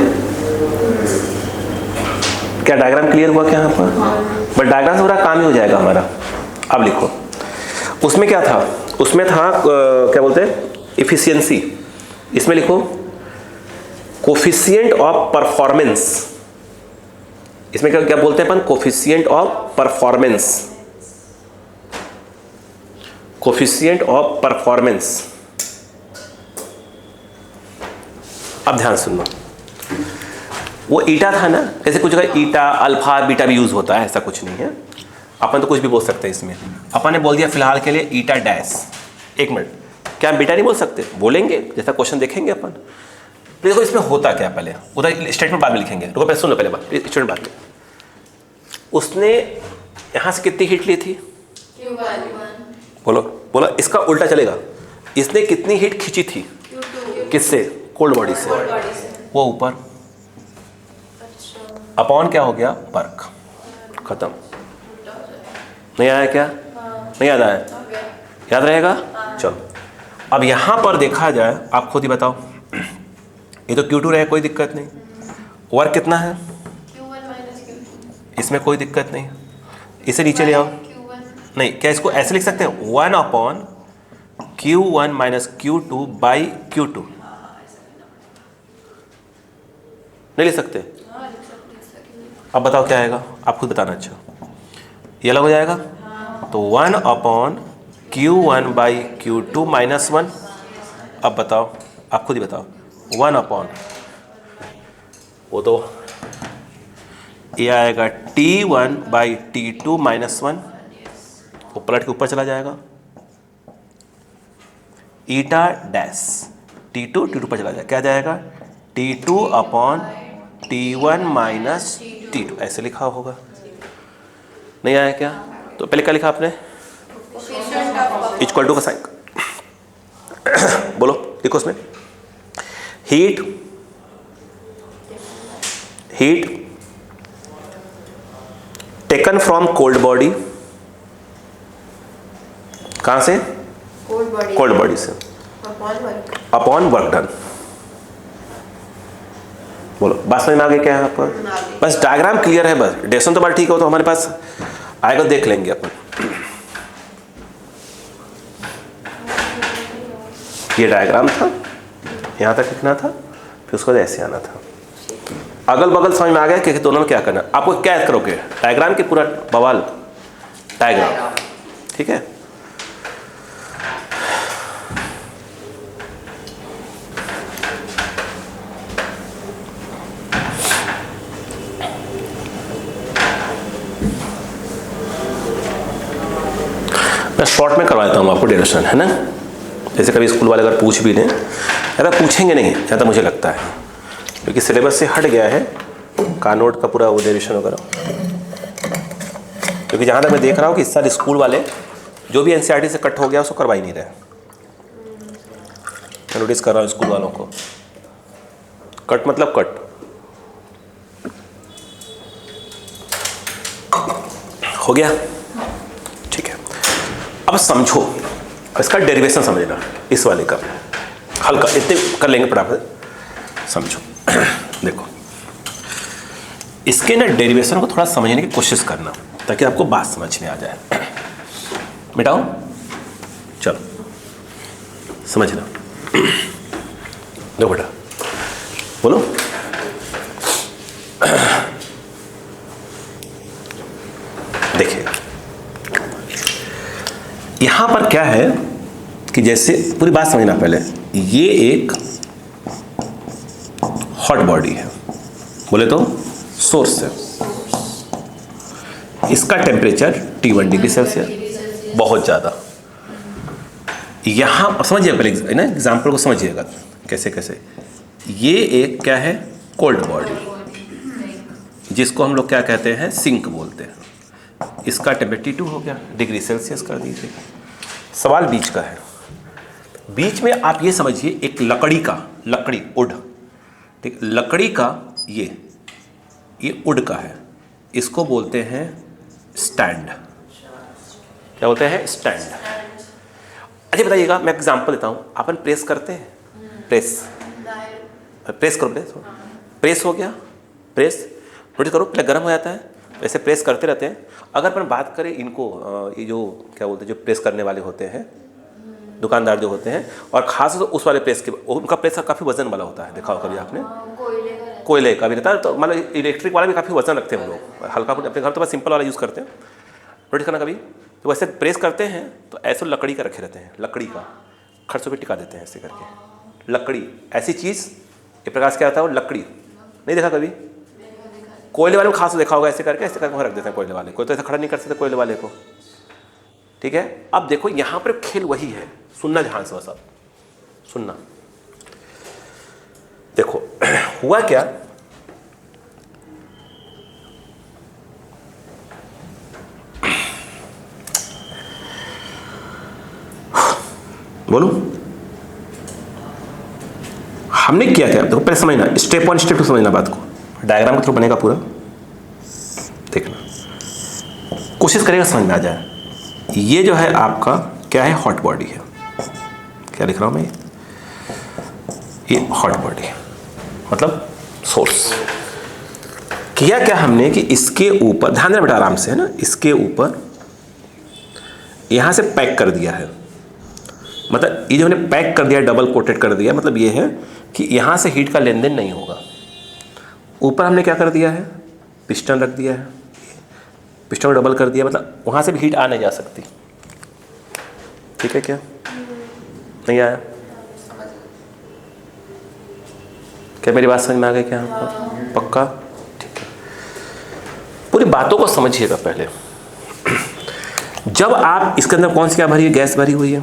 क्या? डायग्राम क्लियर हुआ क्या यहाँ पर? बट डायग्राम से पूरा काम ही हो जाएगा हमारा। अब लिखो, उसमें क्या था? उसमें था क्या बोलते हैं, एफिशिएंसी। इसमें लिखो कोफिशिएंट ऑफ परफॉर्मेंस। इसमें क्या क्या बोलते हैं अपन? Coefficient of performance, coefficient of performance. अब ध्यान सुनना, वो ईटा था ना, कैसे कुछ जगह ईटा अल्फा बीटा भी यूज होता है, ऐसा कुछ नहीं है, अपन तो कुछ भी बोल सकते हैं इसमें। अपन ने बोल दिया फिलहाल के लिए ईटा डैश। एक मिनट, क्या हम बीटा नहीं बोल सकते? बोलेंगे, जैसा क्वेश्चन देखेंगे अपन। देखो इसमें होता क्या, पहले उधर स्टेटमेंट बाद में लिखेंगे, रुको पहले सुनो, पहले बात स्टेटमेंट बाद में। उसने यहाँ से कितनी हीट ली थी? बोलो बोलो, इसका उल्टा चलेगा। इसने कितनी हीट खींची थी? किससे? कोल्ड बॉडी से, वो ऊपर, अपॉन क्या हो गया? वर्क, खत्म। नहीं आया क्या? नहीं याद आया? याद रहेगा? चलो अब यहां पर देखा जाए, आप खुद ही बताओ, ये तो Q2 रहे, कोई दिक्कत नहीं। वर्क कितना है? इसमें कोई दिक्कत नहीं, इसे नीचे ले आओ। नहीं, क्या इसको ऐसे लिख सकते हैं? 1 upon Q1 minus Q2 by Q2, नहीं लिख सकते? अब बताओ क्या आएगा, आप खुद बताना। अच्छा, ये अलग हो जाएगा, तो 1 upon Q1 by Q2 minus 1। अब बताओ, आप खुद ही बताओ, 1 अपॉन, वो तो ये आएगा T1 बाई T2 माइनस 1, वो पलट के ऊपर चला जाएगा, ईटा डैश T2 पर चला जाएगा, क्या जाएगा T2 upon T1 minus T2, ऐसे लिखा होगा, नहीं आया क्या? तो पहले क्या लिखा आपने? इक्वल टू का साइन बोलो, देखो उसमें heat taken from cold body, कहां से? कोल्ड बॉडी से, अपॉन वर्क डन। बोलो बात समझ में आ गई क्या है आपको? बस डायग्राम क्लियर है, बस डेसन तो बात ठीक हो तो हमारे पास आएगा, देख लेंगे अपन। ये डायग्राम था, यहां तक लिखना था, फिर उसको ऐसे आना था। अगल बगल समझ में आ गया कि दोनों में क्या करना। आपको क्या याद करोगे? डायग्राम के पूरा बवाल, डायग्राम, ठीक है। मैं शॉर्ट में करवा देता हूँ आपको डेरिवेशन, है ना। जैसे कभी स्कूल वाले अगर पूछ भी लें, अगर पूछेंगे नहीं जहाँ तक मुझे लगता है, क्योंकि सिलेबस से हट गया है कानोट का पूरा वो डेरिवेशन वगैरह। क्योंकि जहाँ तक मैं देख रहा हूँ कि इस साल स्कूल वाले जो भी NCERT से कट हो गया उसको करवा ही नहीं रहे। मैं नोटिस कर रहा हूँ स्कूल वालों को, कट मतलब कट हो गया, ठीक है। अब समझो, इसका डेरिवेशन समझना, इस वाले का हल्का इतने कर लेंगे फटाफट, समझो। देखो इसके ना डेरिवेशन को थोड़ा समझने की कोशिश करना ताकि आपको बात समझ में आ जाए। मिटाओ, चलो समझना। दो बेटा बोलो। देखिए यहां पर क्या है कि जैसे पूरी बात समझना पहले, ये एक हॉट बॉडी है, बोले तो सोर्स है, इसका टेम्परेचर T1 डिग्री सेल्सियस, बहुत ज़्यादा। यहाँ अब समझिए पहले ना एग्जाम्पल को समझिएगा कैसे कैसे। ये एक क्या है? कोल्ड बॉडी, जिसको हम लोग क्या कहते हैं? सिंक बोलते हैं। इसका टेम्परेचर T2 हो गया, डिग्री सेल्सियस कर दीजिए। सवाल बीच का है, बीच में आप ये समझिए एक लकड़ी का, लकड़ी वुड, ठीक, लकड़ी का ये वुड का है, इसको बोलते हैं स्टैंड। क्या बोलते हैं? स्टैंड। अच्छा बताइएगा, मैं एग्जांपल देता हूँ। अपन प्रेस करते हैं, प्रेस करो, प्रेस हो गया, प्रेस नोटिस करो, पहले गर्म हो जाता है, वैसे प्रेस करते रहते हैं। अगर अपन बात करें इनको, ये जो क्या बोलते हैं, जो प्रेस करने वाले होते हैं, दुकानदार जो होते हैं, और खास तो उस वाले प्रेस के, उनका प्रेस काफ़ी वजन वाला होता है, देखा हो कभी आपने? कोयले का भी रहता है, तो मतलब इलेक्ट्रिक वाला भी काफ़ी वजन रखते हैं हम लोग, हल्का। अपने घर तो बस सिंपल वाला यूज़ करते हैं, नोटिस करना कभी। तो वैसे प्रेस करते हैं तो ऐसे लकड़ी का रखे रहते हैं, लकड़ी का खर्चों पे टिका देते हैं ऐसे करके। लकड़ी ऐसी चीज़, ये प्रकाश क्या आता है? वो लकड़ी, नहीं देखा कभी? कोयले वाले को खास देखा होगा, ऐसे करके वहाँ रख देते हैं कोयले वाले को, तो ऐसा खड़ा नहीं कर सकते कोयले वाले को, ठीक है। अब देखो यहाँ पर खेल वही है, सुनना ध्यान से, बस अब सुनना। देखो हुआ क्या, बोलो हमने किया क्या? देखो पहले समझना, स्टेप 1 स्टेप 2 समझना बात को, डायग्राम के थ्रू बनेगा पूरा, देखना कोशिश करेगा समझ में आ जाए। ये जो है आपका क्या है? हॉट बॉडी है। क्या लिख रहा हूं मैं? ये हॉट बॉडी मतलब सोर्स। किया क्या हमने कि इसके ऊपर, ध्यान देना बेटा आराम से, है ना, इसके ऊपर यहां से पैक कर दिया है, मतलब ये जो हमने पैक कर दिया, डबल कोटेड कर दिया, मतलब ये है कि यहाँ से हीट का लेन देन नहीं होगा। ऊपर हमने क्या कर दिया है? पिस्टन रख दिया है, पिस्टन को डबल कर दिया, मतलब वहाँ से भी हीट आ नहीं जा सकती, ठीक है। क्या नहीं आया? क्या मेरी बात समझ में आ गई क्या आपको? पक्का? ठीक है। पूरी बातों को समझिएगा पहले। जब आप इसके अंदर कौन सी क्या भरी है, गैस भरी हुई है,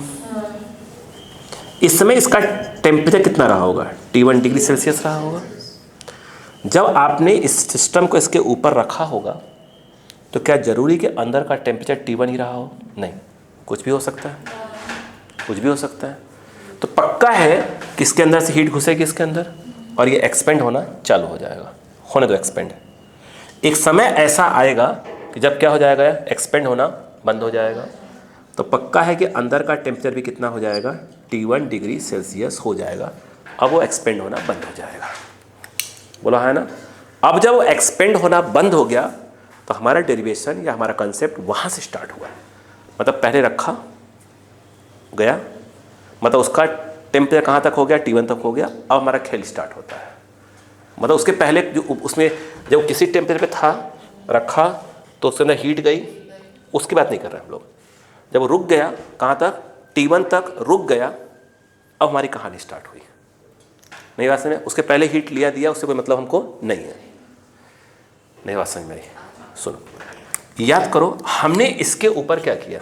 इस समय इसका टेम्परेचर कितना रहा होगा, T1 डिग्री सेल्सियस रहा होगा। जब आपने इस सिस्टम को इसके ऊपर रखा होगा तो क्या जरूरी कि अंदर का टेम्परेचर T1 ही रहा हो? नहीं, कुछ भी हो सकता है, कुछ भी हो सकता है। तो पक्का है कि इसके अंदर से हीट घुसेगी इसके अंदर और ये एक्सपेंड होना चालू हो जाएगा। होने दो एक्सपेंड। एक समय ऐसा आएगा कि जब क्या हो जाएगा, एक्सपेंड होना बंद हो जाएगा। तो पक्का है कि अंदर का टेम्परेचर भी कितना हो जाएगा, T1 डिग्री सेल्सियस हो जाएगा। अब वो एक्सपेंड होना बंद हो जाएगा। बोला है ना। अब जब वो एक्सपेंड होना बंद हो गया तो हमारा डेरिवेशन या हमारा कंसेप्ट वहाँ से स्टार्ट हुआ। मतलब पहले रखा गया, मतलब उसका टेम्परेचर कहाँ तक हो गया, T1 तक हो गया। अब हमारा खेल स्टार्ट होता है। मतलब उसके पहले जो उसमें जब किसी टेम्परेचर पे था रखा तो उसके अंदर हीट गई, उसकी बात नहीं कर रहे हम लोग। जब रुक गया कहाँ तक, T1 तक रुक गया, अब हमारी कहानी स्टार्ट हुई। नहीं बात समझ में? उसके पहले हीट लिया दिया उससे कोई मतलब हमको नहीं है। नहीं बात समझ में आई? सुनो, याद करो, हमने इसके ऊपर क्या किया,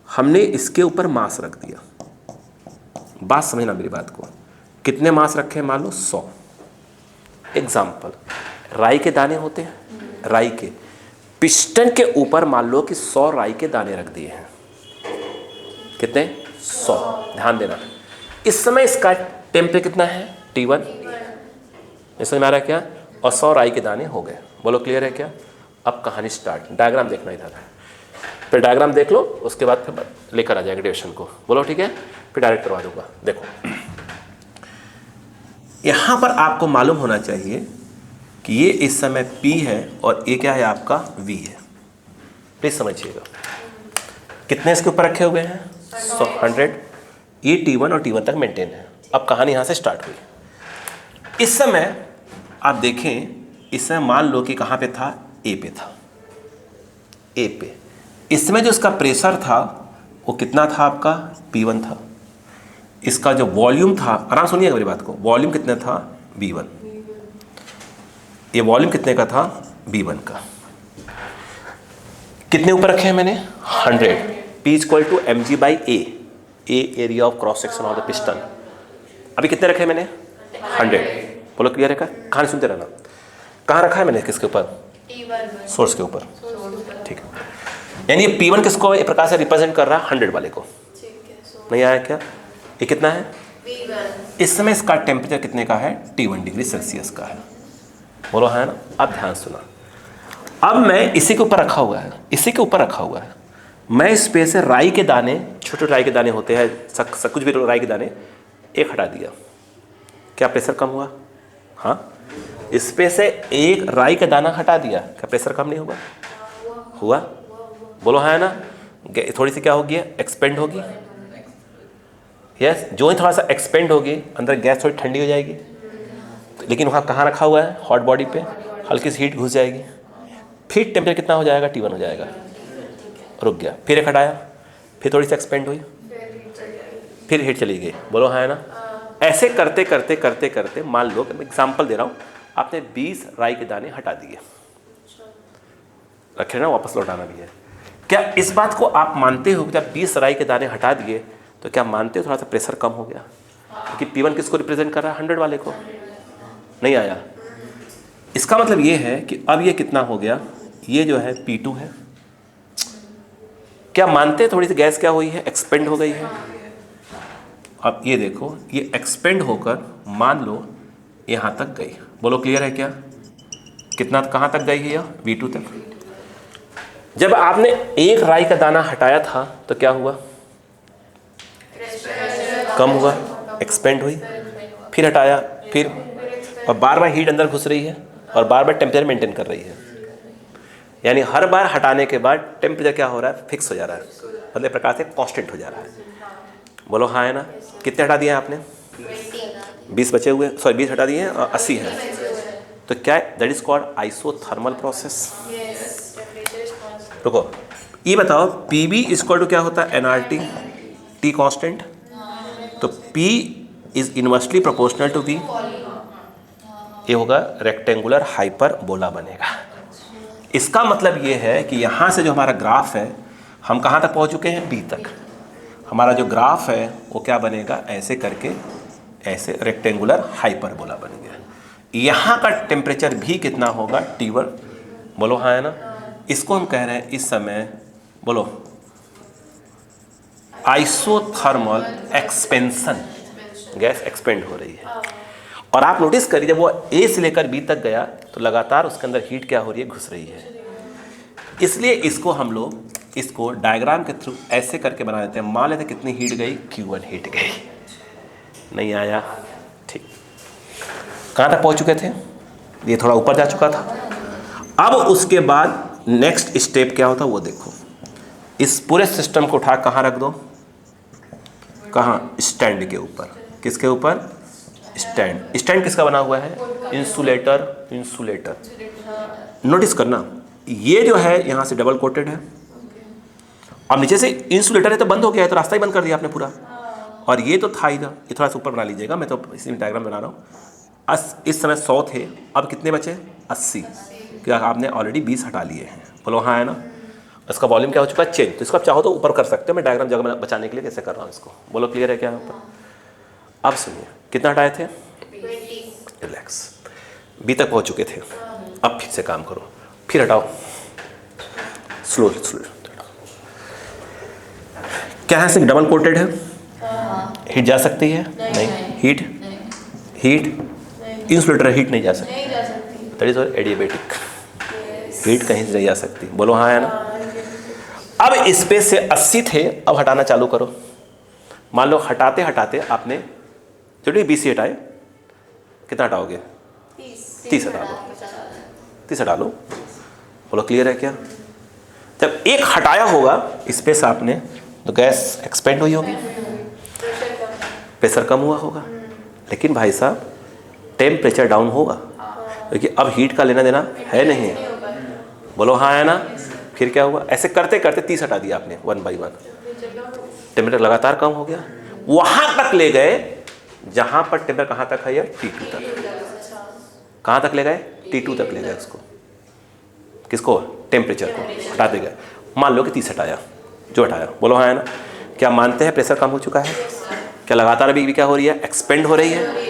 हमने इसके ऊपर मास रख दिया। बात समझना मेरी बात को। कितने मास रखे? मान लो 100। एग्जाम्पल, राई के दाने होते हैं, राई के पिस्टन के ऊपर मान लो कि 100 राई के दाने रख दिए हैं। कितने? 100। ध्यान देना, इस समय इसका टेम्परेचर कितना है, T1। इस समय आ रहा है क्या, और 100 राई के दाने हो गए। बोलो क्लियर है क्या? अब कहानी स्टार्ट। डायग्राम देखना इधर, फिर डायग्राम देख लो, उसके बाद फिर लेकर आ जाएगा डेरिवेशन को। बोलो ठीक है, फिर डायरेक्ट करवा दूंगा। देखो यहाँ पर आपको मालूम होना चाहिए कि ये इस समय P है और ये क्या है आपका V है। प्लीज समझिएगा, कितने इसके ऊपर रखे हुए हैं, 100। ये T1 और T1 तक मेंटेन है। अब कहानी यहाँ से स्टार्ट हुई। इस समय आप देखें, इस समय मान लो कि कहाँ पे था, A पे था, A पे। इस समय जो इसका प्रेशर था वो कितना था आपका, P1 था। इसका जो वॉल्यूम था, आराम सुनिएगा मेरी बात को, वॉल्यूम कितना था, V1। ये वॉल्यूम कितने का था, V1 का। कितने ऊपर रखे हैं मैंने, 100। P = mg/a, A area of cross section of the piston. अभी कितने रखे मैंने, 100। बोलो क्लियर है क्या? कहानी सुनते रहना। कहाँ रखा है मैंने, किसके ऊपर, सोर्स के ऊपर। ठीक है, यानी ये P1 किसको एक प्रकार से रिप्रेजेंट कर रहा है, 100 वाले को। नहीं आया क्या? ये कितना है, इस समय इसका टेम्परेचर कितने का है, T1 डिग्री सेल्सियस का है। बोलो है ना। अब ध्यान सुना, अब मैं इसी के ऊपर रखा हुआ है, इसी के ऊपर रखा हुआ है। मैं इस पे से राई के दाने, छोटे राई के दाने होते हैं, कुछ भी राई के दाने, एक हटा दिया। क्या प्रेशर कम हुआ? हाँ, इस पे से एक राई का दाना हटा दिया, क्या प्रेशर कम नहीं हुआ? हुआ। बोलो है ना। थोड़ी सी क्या होगी, एक्सपेंड होगी। यस, जो ही थोड़ा सा एक्सपेंड होगी अंदर गैस थोड़ी ठंडी हो जाएगी। लेकिन वहाँ कहाँ रखा हुआ है, हॉट बॉडी पे, हल्की सी हीट घुस जाएगी। फिर टेम्परेचर कितना हो जाएगा, T1 हो जाएगा। रुक गया, फिर एक हटाया, फिर थोड़ी सी एक्सपेंड हुई, फिर हीट चली गई। बोलो है ना। ऐसे करते करते करते करते मान लो, मैं एग्जाम्पल दे रहा हूँ, आपने 20 राई के दाने हटा दिए, रखे ना, वापस लौटाना भी है। क्या इस बात को आप मानते हो कि जब 20 राई के दाने हटा दिए तो क्या मानते हो थोड़ा सा प्रेशर कम हो गया? क्योंकि P1 किसको रिप्रेजेंट कर रहा है, 100 वाले को। नहीं आया। इसका मतलब ये है कि अब ये कितना हो गया, ये जो है P2 है। क्या मानते हैं थोड़ी सी गैस क्या हुई है, एक्सपेंड हो गई है। अब ये देखो, ये एक्सपेंड होकर मान लो यहाँ तक गई। बोलो क्लियर है क्या? कितना, कहाँ तक गई है यह, V2 तक। जब आपने एक राई का दाना हटाया था तो क्या हुआ, कम हुआ, एक्सपेंड हुई, फिर हटाया, फिर, और बार बार हीट अंदर घुस रही है और बार बार टेम्परेचर मेंटेन कर रही है। यानी हर बार हटाने के बाद टेम्परेचर क्या हो रहा है, फिक्स हो जा रहा है, मतलब प्रकार से कांस्टेंट हो जा रहा है। बोलो हाँ है ना। कितने हटा दिए हैं आपने, 20 बचे हुए, सॉरी 20 हटा दिए हैं और 80 है। तो क्या है, that is called isothermal process. रुको, ये बताओ PB = क्या होता है, nRT, T कांस्टेंट। तो P is inversely proportional to V। ये होगा रेक्टेंगुलर हाइपरबोला बनेगा। इसका मतलब ये है कि यहाँ से जो हमारा ग्राफ है हम कहाँ तक पहुँच चुके हैं? बी तक। हमारा जो ग्राफ है वो क्या बनेगा? ऐसे करके ऐसे रेक्टेंगुलर हाइपरबोला बन गया। यहाँ का टेम्परेचर भी कितना होगा? T1। बोलो हाँ है ना। इसको हम कह रहे हैं इस समय, बोलो, आइसोथर्मल एक्सपेंशन। गैस एक्सपेंड हो रही है। और आप नोटिस करिए जब वो ए से लेकर बी तक गया तो लगातार उसके अंदर हीट क्या हो रही है? घुस रही है। इसलिए इसको हम लोग इसको डायग्राम के थ्रू ऐसे करके बना देते हैं। मान लेते कितनी हीट गई? Q1 हीट गई। नहीं आया? ठीक। कहाँ तक पहुँच चुके थे? ये थोड़ा ऊपर जा चुका था। अब उसके बाद नेक्स्ट स्टेप क्या होता है वो देखो। इस पूरे सिस्टम को उठा कहाँ रख दो? कहाँ? स्टैंड के ऊपर। किसके ऊपर? स्टैंड। स्टैंड किसका बना हुआ है? इंसुलेटर। इंसुलेटर। नोटिस करना ये जो है यहाँ से डबल कोटेड है और नीचे से इंसुलेटर है तो बंद हो गया है, तो रास्ता ही बंद कर दिया आपने पूरा। और ये तो था इधर, ये थोड़ा सा ऊपर बना लीजिएगा, मैं तो इसी में डायग्राम बना रहा हूँ। इस समय 100 थे, अब कितने बचे? 80। क्या आपने ऑलरेडी 20 हटा लिए हैं? बोलो हाँ है ना। इसका वॉल्यूम क्या हो चुका है? चेंज। तो इसको आप चाहो तो ऊपर कर सकते हो, मैं डायग्राम जगह बचाने के लिए कैसे कर रहा हूँ इसको। बोलो क्लियर है क्या यहाँ पर? अब सुनिए कितना हटाए थे? 20। रिलैक्स। बी तक पहुँच चुके थे। अब फिर से काम करो, फिर हटाओ स्लो स्लो। क्या है? सिर्फ डबल कोटेड है। हीट जा सकती है? नहीं। हीट इंसुलेटर हीट नहीं जा सकती। That is adiabatic. हीट कहीं से नहीं जा सकती। बोलो हाँ है ना। अब इस पे से 80 थे, अब हटाना चालू करो। मान लो हटाते हटाते आपने चलिए 20 हटाए, कितना हटाओगे? 30 हटा लो। 30 हटा लो। बोलो क्लियर है क्या? जब एक हटाया होगा स्पेस आपने तो गैस एक्सपेंड हुई होगी, प्रेशर कम हुआ होगा, लेकिन भाई साहब टेम्परेचर डाउन होगा क्योंकि अब हीट का लेना देना है नहीं। बोलो हाँ है ना। फिर क्या हुआ? ऐसे करते करते 30 हटा दिया आपने 1 by 1। टेम्परेचर लगातार कम हो गया, वहां तक ले गए जहां पर टेम्परेचर कहां तक है? T2 तक। कहां तक ले गए? T2 तक ले गए उसको। किसको? टेम्परेचर को हटाते गए। मान लो कि 30 हटाया, जो हटाया। बोलो हाँ है ना। क्या मानते हैं प्रेशर कम हो चुका है? क्या लगातार अभी क्या हो रही है? एक्सपेंड हो रही है।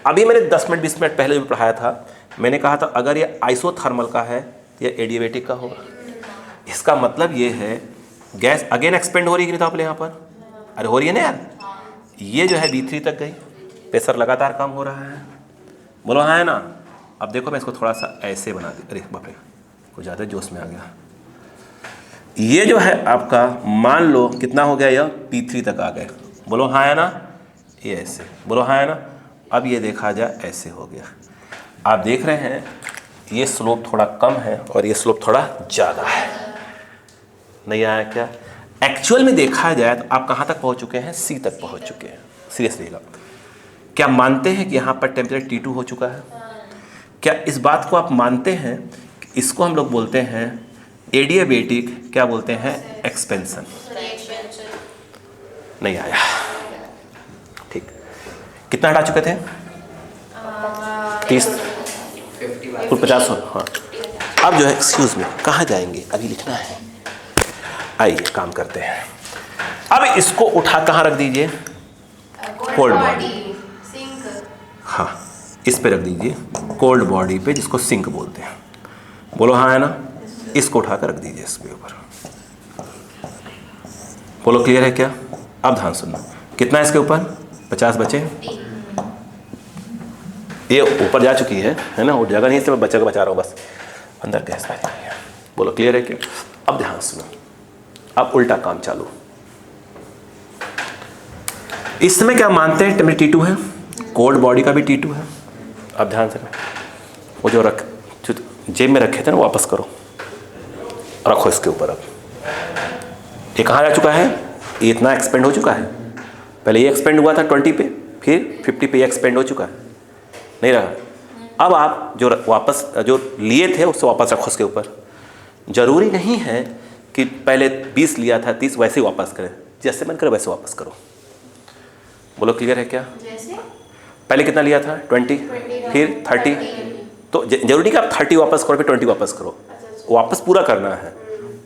अभी मैंने 10 मिनट 20 मिनट पहले भी पढ़ाया था, मैंने कहा था अगर ये आइसोथर्मल का है या एडियाबेटिक का होगा। इसका मतलब ये है गैस अगेन एक्सपेंड हो रही है कि नहीं? तो आप यहाँ पर अरे हो रही है ना यार। ये जो है B3 तक गई, प्रेशर लगातार कम हो रहा है। बोलो हाँ है ना। अब देखो मैं इसको थोड़ा सा ऐसे बना दी। अरे बाप रे, कुछ ज़्यादा जोश में आ गया। ये जो है आपका मान लो कितना हो गया? यह P3 तक आ गए। बोलो हाँ है ना। ये ऐसे। बोलो हाँ है ना। अब ये देखा जाए ऐसे हो गया। आप देख रहे हैं ये स्लोप थोड़ा कम है और ये स्लोप थोड़ा ज़्यादा है। नहीं आया क्या? एक्चुअल में देखा जाए तो आप कहाँ तक पहुँच चुके हैं? C तक पहुँच चुके हैं। सीरियसली क्या मानते हैं कि यहाँ पर टेम्परेचर T2 हो चुका है? क्या इस बात को आप मानते हैं कि इसको हम लोग बोलते हैं एडियाबेटिक, क्या बोलते हैं? एक्सपेंशन। नहीं आया। ठीक। कितना हटा चुके थे? 30 कुल 50 हो। हाँ। अब जो है एक्सक्यूज में कहाँ जाएंगे? अभी लिखना है। आइए काम करते हैं। अब इसको उठा कहाँ रख दीजिए? Cold body. हाँ, इस पे रख दीजिए कोल्ड बॉडी पे, जिसको सिंक बोलते हैं। बोलो हाँ है ना। इसको उठा कर रख दीजिए इसके ऊपर। बोलो क्लियर है क्या? अब ध्यान सुनना। कितना इसके ऊपर? 50 बचे। ये ऊपर जा चुकी है ना, वो जगह नहीं है, मैं बचा रहा हूँ बस, अंदर गैस आ रही है। बोलो क्लियर है क्या? अब ध्यान सुनो, अब उल्टा काम चालू। इस समय क्या मानते हैं? टेम्परेचर T2 है, कोल्ड बॉडी का भी T2 है। अब ध्यान से वो जो जेब में रखे थे ना, वापस करो, रखो इसके ऊपर। अब ये कहाँ जा चुका है? ये इतना एक्सपेंड हो चुका है। पहले ये एक्सपेंड हुआ था 20 पे, फिर 50 पे ये एक्सपेंड हो चुका है, नहीं रहा। अब आप जो वापस जो लिए थे उससे वापस रखो उसके ऊपर। ज़रूरी नहीं है कि पहले 20 लिया था 30 वैसे ही वापस करें, जैसे मन करे वैसे वापस करो। बोलो क्लियर है क्या? जैसे पहले कितना लिया था? 20, फिर 30। तो जरूरी कि आप 30 वापस करो फिर 20 वापस करो, वापस पूरा करना है,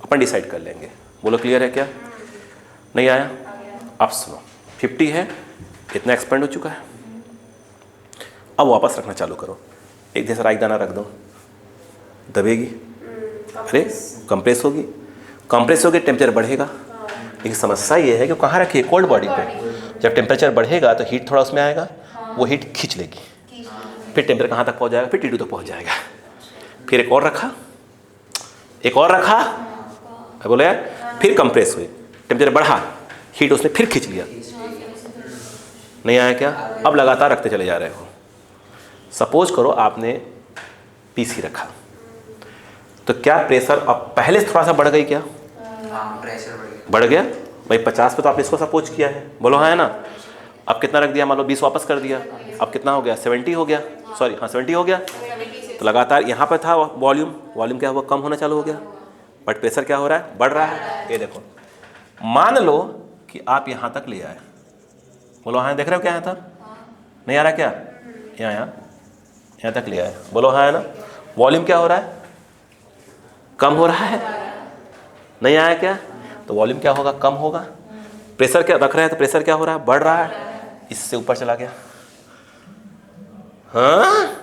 अपन डिसाइड कर लेंगे। बोलो क्लियर है क्या? नहीं आया? अब सुनो, 50 है, इतना एक्सपेंड हो चुका है। अब वापस रखना चालू करो। एक जैसा राई दाना रख दो, दबेगी, अरे कंप्रेस होगी, कंप्रेस होगी, टेम्परेचर बढ़ेगा। लेकिन समस्या ये है कि कहाँ रखिए? कोल्ड बॉडी पे। जब टेम्परेचर बढ़ेगा तो हीट थोड़ा उसमें आएगा, वो हीट खींच लेगी, फिर टेम्परेचर कहाँ तक पहुँच जाएगा? फिर T2 तक पहुँच जाएगा। फिर एक और रखा, एक और रखा, बोले यार, फिर कंप्रेस हुई, टेम्परेचर बढ़ा, हीट उसने फिर खींच लिया। नहीं आया क्या? अब लगातार रखते चले जा रहे हो। सपोज करो आपने PC रखा, तो क्या प्रेशर अब पहले से थोड़ा सा बढ़ गई क्या? प्रेशर बढ़ गया भाई। 50 पे तो आपने इसको सपोज किया है, बोलो हाँ है ना। अब कितना रख दिया? मान लो 20 वापस कर दिया, अब कितना हो गया? 70 हो गया, सॉरी हाँ 70 हो गया। तो लगातार यहाँ पर था वॉल्यूम, वॉल्यूम क्या हुआ? कम होना चालू हो गया, बट प्रेशर क्या हो रहा है? बढ़ रहा है। ये देखो, मान लो कि आप यहाँ तक ले आए, बोलो हाँ, देख रहे हो क्या यहाँ था? नहीं आ रहा क्या? यहाँ तक ले आए, बोलो हाँ है ना। वॉल्यूम क्या हो रहा है? कम हो रहा है। नहीं आया क्या? तो वॉल्यूम क्या होगा? कम होगा। प्रेशर क्या रख रहे हैं तो प्रेशर क्या हो रहा है? बढ़ रहा है। इससे ऊपर चला गया। हाँ,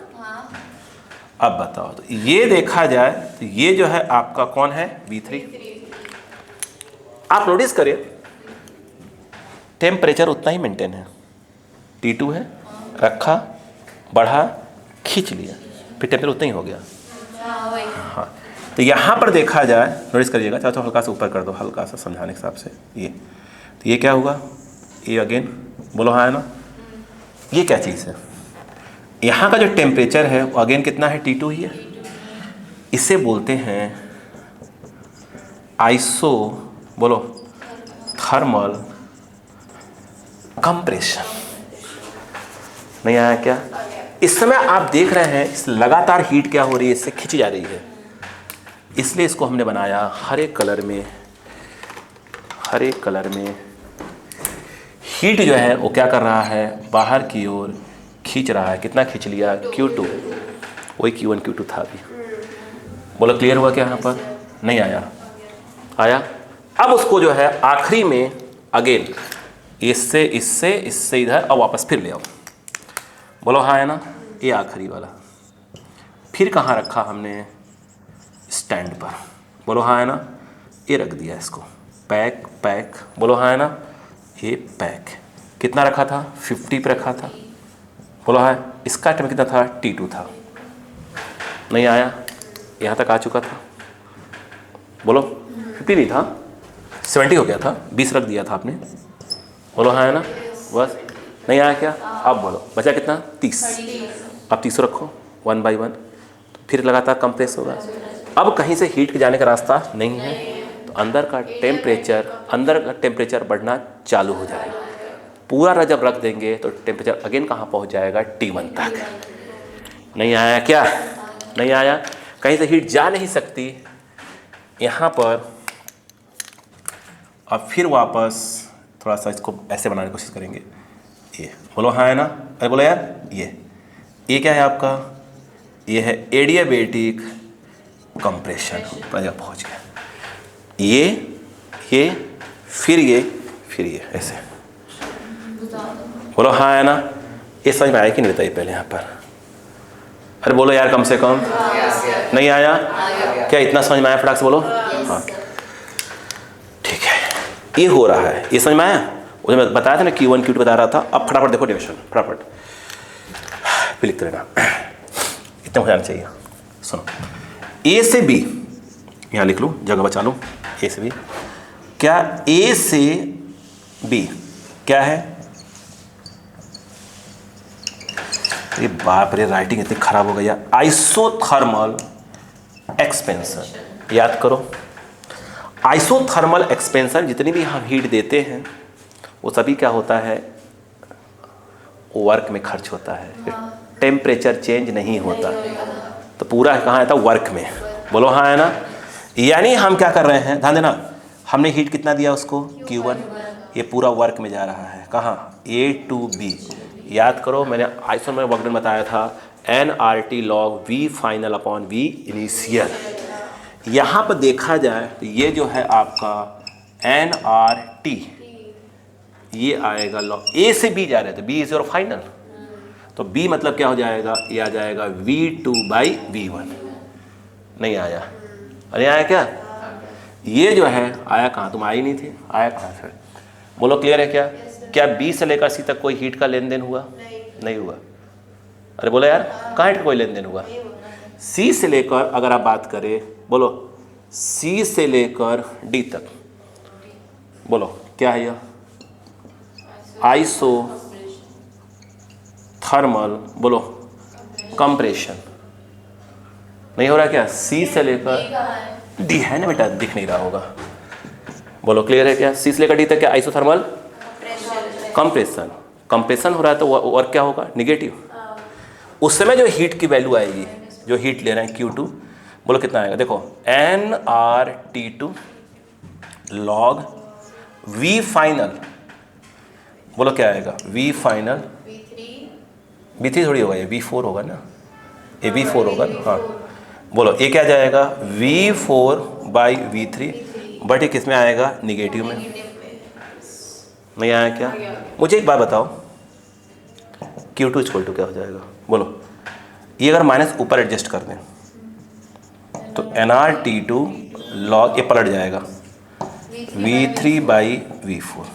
अब बताओ, तो ये देखा जाए तो ये जो है आपका कौन है? V3। आप नोटिस करिए, टेम्परेचर उतना ही मेंटेन है, T2 है, रखा, बढ़ा, खींच लिया, फिर टेम्परेचर उतना ही हो गया। हाँ, तो यहाँ पर देखा जाए, नोटिस करिएगा, चाहे तो हल्का सा ऊपर कर दो, हल्का सा समझाने के हिसाब से। ये तो ये क्या हुआ? ये अगेन, बोलो हाँ है ना। ये क्या चीज़ है? यहाँ का जो टेम्परेचर है वो अगेन कितना है? T2 ही है। इसे बोलते हैं आइसो, बोलो, थर्मल कंप्रेशन। नहीं आया क्या? इस समय आप देख रहे हैं इस लगातार हीट क्या हो रही है? इससे खींची जा रही है। इसलिए इसको हमने बनाया हर एक कलर में, हर एक कलर में हीट जो है वो क्या कर रहा है? बाहर की ओर खींच रहा है। कितना खींच लिया? Q2, वही Q1 Q2 था अभी। बोलो क्लियर हुआ क्या यहाँ पर? नहीं आया? आया? अब उसको जो है आखिरी में अगेन इससे इससे इससे इधर अब वापस फिर ले आओ, बोलो हाँ है ना। ये आखिरी वाला फिर कहाँ रखा हमने? स्टैंड पर, बोलो हाँ है ना। ये रख दिया इसको, पैक पैक, बोलो हाँ है ना। ये पैक कितना रखा था? 50 पे रखा था, बोलो हाँ। इसका टाइम कितना था? T2 था। नहीं आया? यहाँ तक आ चुका था, बोलो 50 नहीं था, 70 हो गया था, 20 रख दिया था आपने, बोलो हाँ है ना। बस नहीं आया क्या? अब बोलो बचा कितना? 30। अब 30 रखो 1 by 1, फिर लगातार कंप्रेस होगा। अब कहीं से हीट के जाने का रास्ता नहीं है, तो अंदर का टेम्परेचर बढ़ना चालू हो जाएगा। पूरा जब रख देंगे तो टेम्परेचर अगेन कहाँ पहुँच जाएगा? T1 तक। नहीं आया क्या? नहीं आया? कहीं से हीट जा नहीं सकती यहाँ पर। अब फिर वापस थोड़ा सा इसको ऐसे बनाने की कोशिश करेंगे। ये बोलो हाँ है ना। अरे बोलो यार, ये क्या है आपका? ये है एडियाबैटिक कंप्रेशन। जगह पहुँच गया। ये फिर ये ऐसे, बोलो हाँ है ना। ये समझ में आया कि नहीं बताइए पहले यहाँ पर? अरे बोलो यार कम से कम। नहीं आया क्या? इतना समझ में आया? फटाक से बोलो हाँ। ठीक है, ये हो रहा है, ये समझ में आया? वो जो मैं बताया था ना Q1 Q2 बता रहा था। अब फटाफट देखो डिविजन, फटाफट फिर लिखते रहना, इतना हो जाना चाहिए। सुनो, A से B, यहाँ लिख लूँ, जगह बचा लूँ। A से B क्या? A से B क्या है? ये बाप रे, राइटिंग इतनी खराब हो गई है। Isothermal expansion. याद करो, आइसोथर्मल एक्सपेंशन जितनी भी हम हीट देते हैं वो सभी क्या होता है? वर्क में खर्च होता है, टेम्परेचर चेंज नहीं होता। तो पूरा कहाँ आता? वर्क में। बोलो हाँ है ना। यानी हम क्या कर रहे हैं? ध्यान देना, हमने हीट कितना दिया उसको? Q1। ये पूरा वर्क में जा रहा है। कहाँ? A to B। याद करो, मैंने आइसोथर्मल वर्क डन बताया था, nRT log V final upon V initial. यहाँ पर देखा जाए तो ये जो है आपका NRT, ये आएगा लॉग, ए से बी जा रहे थे, बी इज योर फाइनल, तो बी मतलब क्या हो जाएगा, ये आ जाएगा V2/V1। नहीं आया, अरे आया क्या, ये जो है आया कहाँ, तुम आई नहीं थी, आया कहाँ से, बोलो क्लियर है क्या? क्या बी से लेकर सी तक कोई हीट का लेन देन हुआ? नहीं हुआ। अरे बोलो यार, कहाँ हीट का कोई लेन देन हुआ? सी से लेकर अगर आप बात करें, बोलो सी से लेकर डी तक, बोलो क्या है यह, आइसो थर्मल, बोलो कंप्रेशन। नहीं हो रहा क्या? सी से लेकर डी है ना बेटा, दिख नहीं रहा होगा, बोलो क्लियर है क्या? सी से लेकर डी तक क्या, आइसोथर्मल कंप्रेशन। कंप्रेशन हो रहा है तो वर्क क्या होगा, निगेटिव। उस समय जो हीट की वैल्यू आएगी, जो हीट ले रहे हैं Q2, बोलो कितना आएगा, देखो nRT2 log V फाइनल, बोलो क्या आएगा, V फाइनल, V3 थोड़ी होगा, ये V4 होगा ना, ये V4 होगा ना, हाँ बोलो ये क्या जाएगा, V4/V3, बट ये किस में आएगा, निगेटिव में। नहीं आया क्या? मुझे एक बात बताओ, Q2 इक्वल टू क्या हो जाएगा, बोलो ये अगर माइनस ऊपर एडजस्ट कर दें तो nRT2 log, ये पलट जाएगा V3/V4,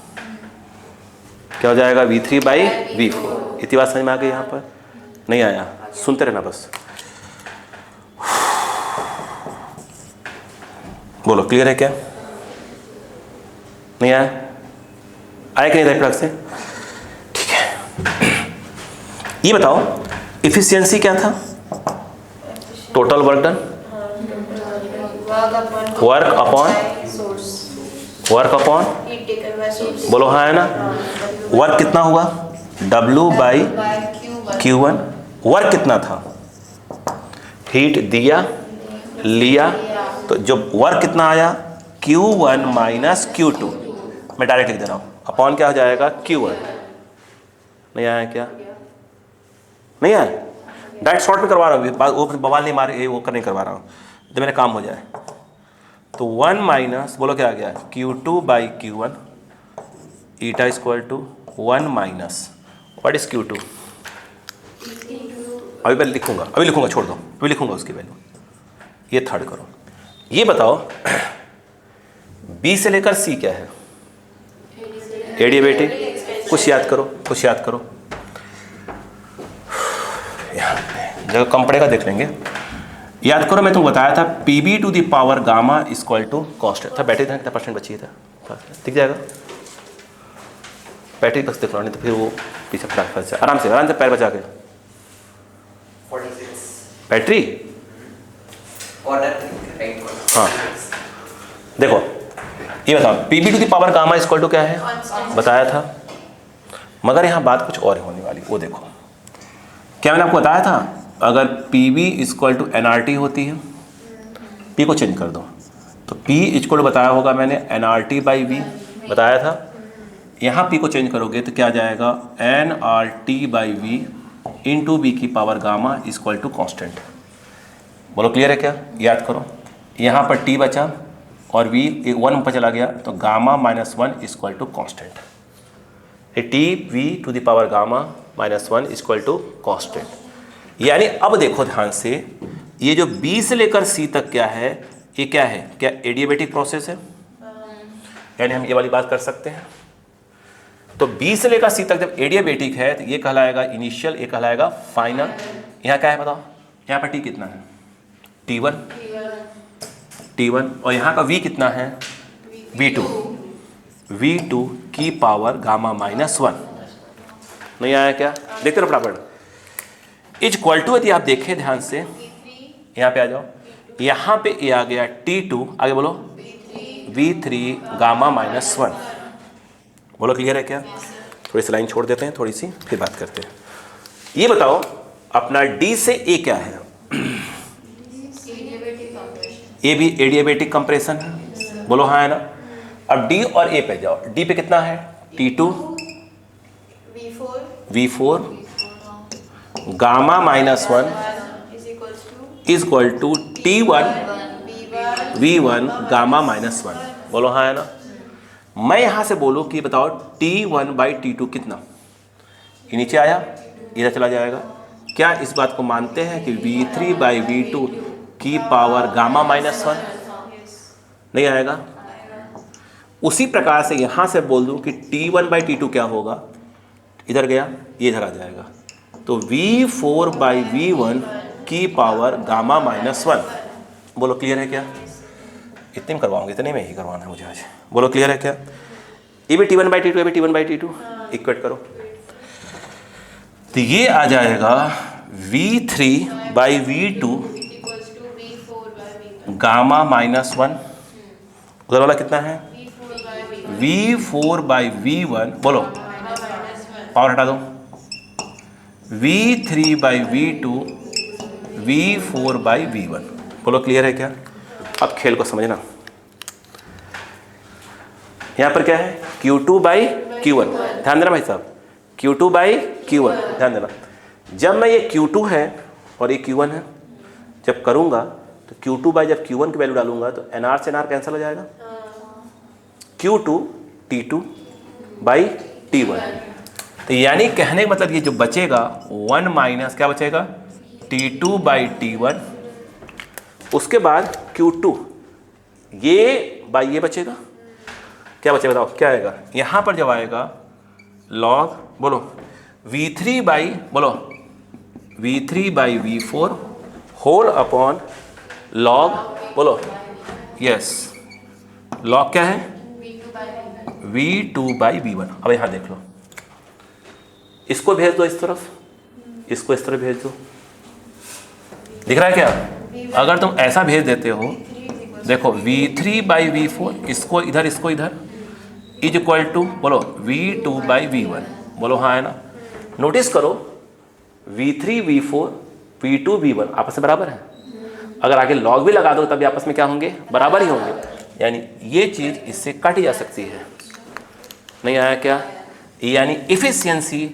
क्या हो जाएगा, V3/V4। इतनी बात समझ में आ गई यहाँ पर? नहीं आया, सुनते रहना बस, बोलो क्लियर है क्या? नहीं आया, आया कि नहीं था से? ठीक है, ये बताओ इफिशियंसी क्या था, total work done, work upon, बोलो हाँ है ना, वर्क कितना हुआ, W/Q1। वर्क कितना था, हीट दिया लिया, तो जो वर्क कितना आया, Q1 माइनस Q2, मैं डायरेक्ट लिख दे रहा हूँ, अपॉन क्या हो जाएगा, Q1। नहीं आया क्या? नहीं आया, डायरेक्ट शॉर्ट में करवा रहा हूँ, वो बवाल नहीं मारे, वो कर नहीं करवा रहा हूँ, जब मेरा काम हो जाए। तो 1 माइनस, बोलो क्या आ गया, Q2/Q1 eta equal to 1 minus, what is Q2? अभी मैं लिखूंगा, छोड़ दो, अभी लिखूंगा उसकी वैल्यू, ये थर्ड करो। ये बताओ B से लेकर C क्या है, एडियाबेटिक, कुछ याद करो, जगह कम पड़ेगा देख लेंगे, याद करो, मैं तुमको बताया था Pb⁻γ इक्वल टू कॉस्ट था, बैटरी था कितना परसेंट बची था, दिख जाएगा, बैटरी बस देखना, नहीं तो फिर वो पीछे फटाफट से आराम से पैर बचा के, 46 बैटरी, हाँ देखो ये बताओ Pb⁻γ इक्वल टू क्या है, बताया था, मगर यहाँ बात कुछ और होने वाली, वो देखो क्या मैंने आपको बताया था, अगर Pb इक्वल टू nRT होती है, P को चेंज कर दो, तो P इक्वल टू बताया होगा मैंने nRT/V बताया था, यहाँ P को चेंज करोगे तो क्या आ जाएगा, nRT/V into B⁻γ equal to constant. बोलो क्लियर है क्या? याद करो, यहाँ पर T बचा और V 1 पर चला गया, तो γ-1 equal to constant, Tv⁻γ-1 equal to constant. यानी अब देखो ध्यान से, ये जो B से लेकर C तक क्या है, ये क्या है, क्या एडियाबेटिक प्रोसेस है, यानी हम ये वाली बात कर सकते हैं। तो B से लेकर C तक जब एडियाबेटिक है तो ये कहलाएगा इनिशियल, ये कहलाएगा फाइनल। यहाँ क्या है बताओ, यहाँ पर T कितना है, T1, और यहाँ का V कितना है, V2 की पावर γ-1। नहीं आया क्या? देखते रहो फटाफट, इज इक्वल टू, यदि आप देखें ध्यान से, यहाँ पे आ जाओ, यहाँ पे ये आ गया T2, आगे बोलो V3 γ-1। बोलो क्लियर है क्या? थोड़ी सी लाइन छोड़ देते हैं, थोड़ी सी फिर बात करते हैं। ये बताओ अपना D से A क्या है, A भी एडियाबेटिक कंप्रेशन है, बोलो हाँ है ना। अब D और A पे जाओ, D पे कितना है, T2 V4 γ-1 is equal to T1 V1 γ-1। बोलो हाँ है ना। मैं यहाँ से बोलूँ कि बताओ T1/T2 कितना, ये नीचे आया इधर चला जाएगा। क्या इस बात को मानते हैं कि V3/V2 की पावर गामा माइनस 1 नहीं आएगा? उसी प्रकार से यहाँ से बोल दूँ कि T1/T2 क्या होगा, इधर गया ये इधर आ जाएगा, तो V4/V1 की पावर गामा माइनस 1। बोलो क्लियर है क्या? इतने में करवाऊंगी, इतने में ही करवाना है मुझे आज। बोलो क्लियर है क्या? ये भी T1/T2, ये भी T1/T2, इक्वेट करो तो ये आ जाएगा V3/V2 equals to V4/V1. Gamma minus 1। उधर वाला कितना है? V4/V1. V4/V1 बोलो पावर हटा दो, V3/V2 V4/V1। बोलो क्लियर है क्या? अब खेल को समझना, यहाँ पर क्या है Q2/Q1, ध्यान देना भाई साहब, Q2/Q1 ध्यान देना। जब मैं ये Q2 है और ये Q1 है, जब करूँगा तो Q2 जब Q1 की वैल्यू डालूंगा तो NR से NR कैंसिल हो जाएगा, Q2 T2/T1। तो यानी कहने का मतलब ये जो बचेगा 1 माइनस क्या बचेगा T2/T1, उसके बाद Q2 ये बाई ये बचेगा, क्या बचेगा बताओ क्या आएगा? यहाँ पर जब आएगा लॉग बोलो V3/V4 होल अपॉन लॉग बोलो यस लॉग क्या है V2/V1। अब यहाँ देख लो, इसको भेज दो इस तरफ, इसको इस तरफ भेज दो, दिख रहा है क्या? अगर तुम ऐसा भेज देते हो, देखो V3/V4 इसको इधर इज इक्वल टू बोलो V2/V1। बोलो हाँ है ना? नोटिस करो V3/V4 V2/V1 आपस में बराबर है। अगर आगे लॉग भी लगा दो तभी आपस में क्या होंगे? बराबर ही होंगे। यानी ये चीज़ इससे कट जा सकती है। नहीं आया क्या? यानी इफिशियंसी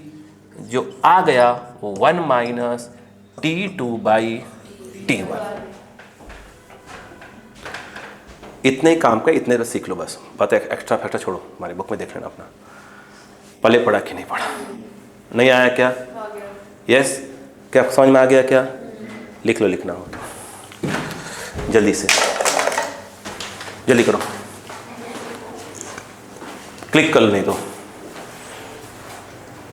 जो आ गया वो 1 माइनस T2/T1। इतने ही काम का इतने सीख लो बस, बात एक्स्ट्रा फैक्टर छोड़ो, हमारी बुक में देख लेना अपना पहले पढ़ा कि नहीं पढ़ा। नहीं आया क्या? यस क्या समझ में आ गया क्या? लिख लो, लिखना हो तो जल्दी से जल्दी करो, क्लिक कर लो नहीं तो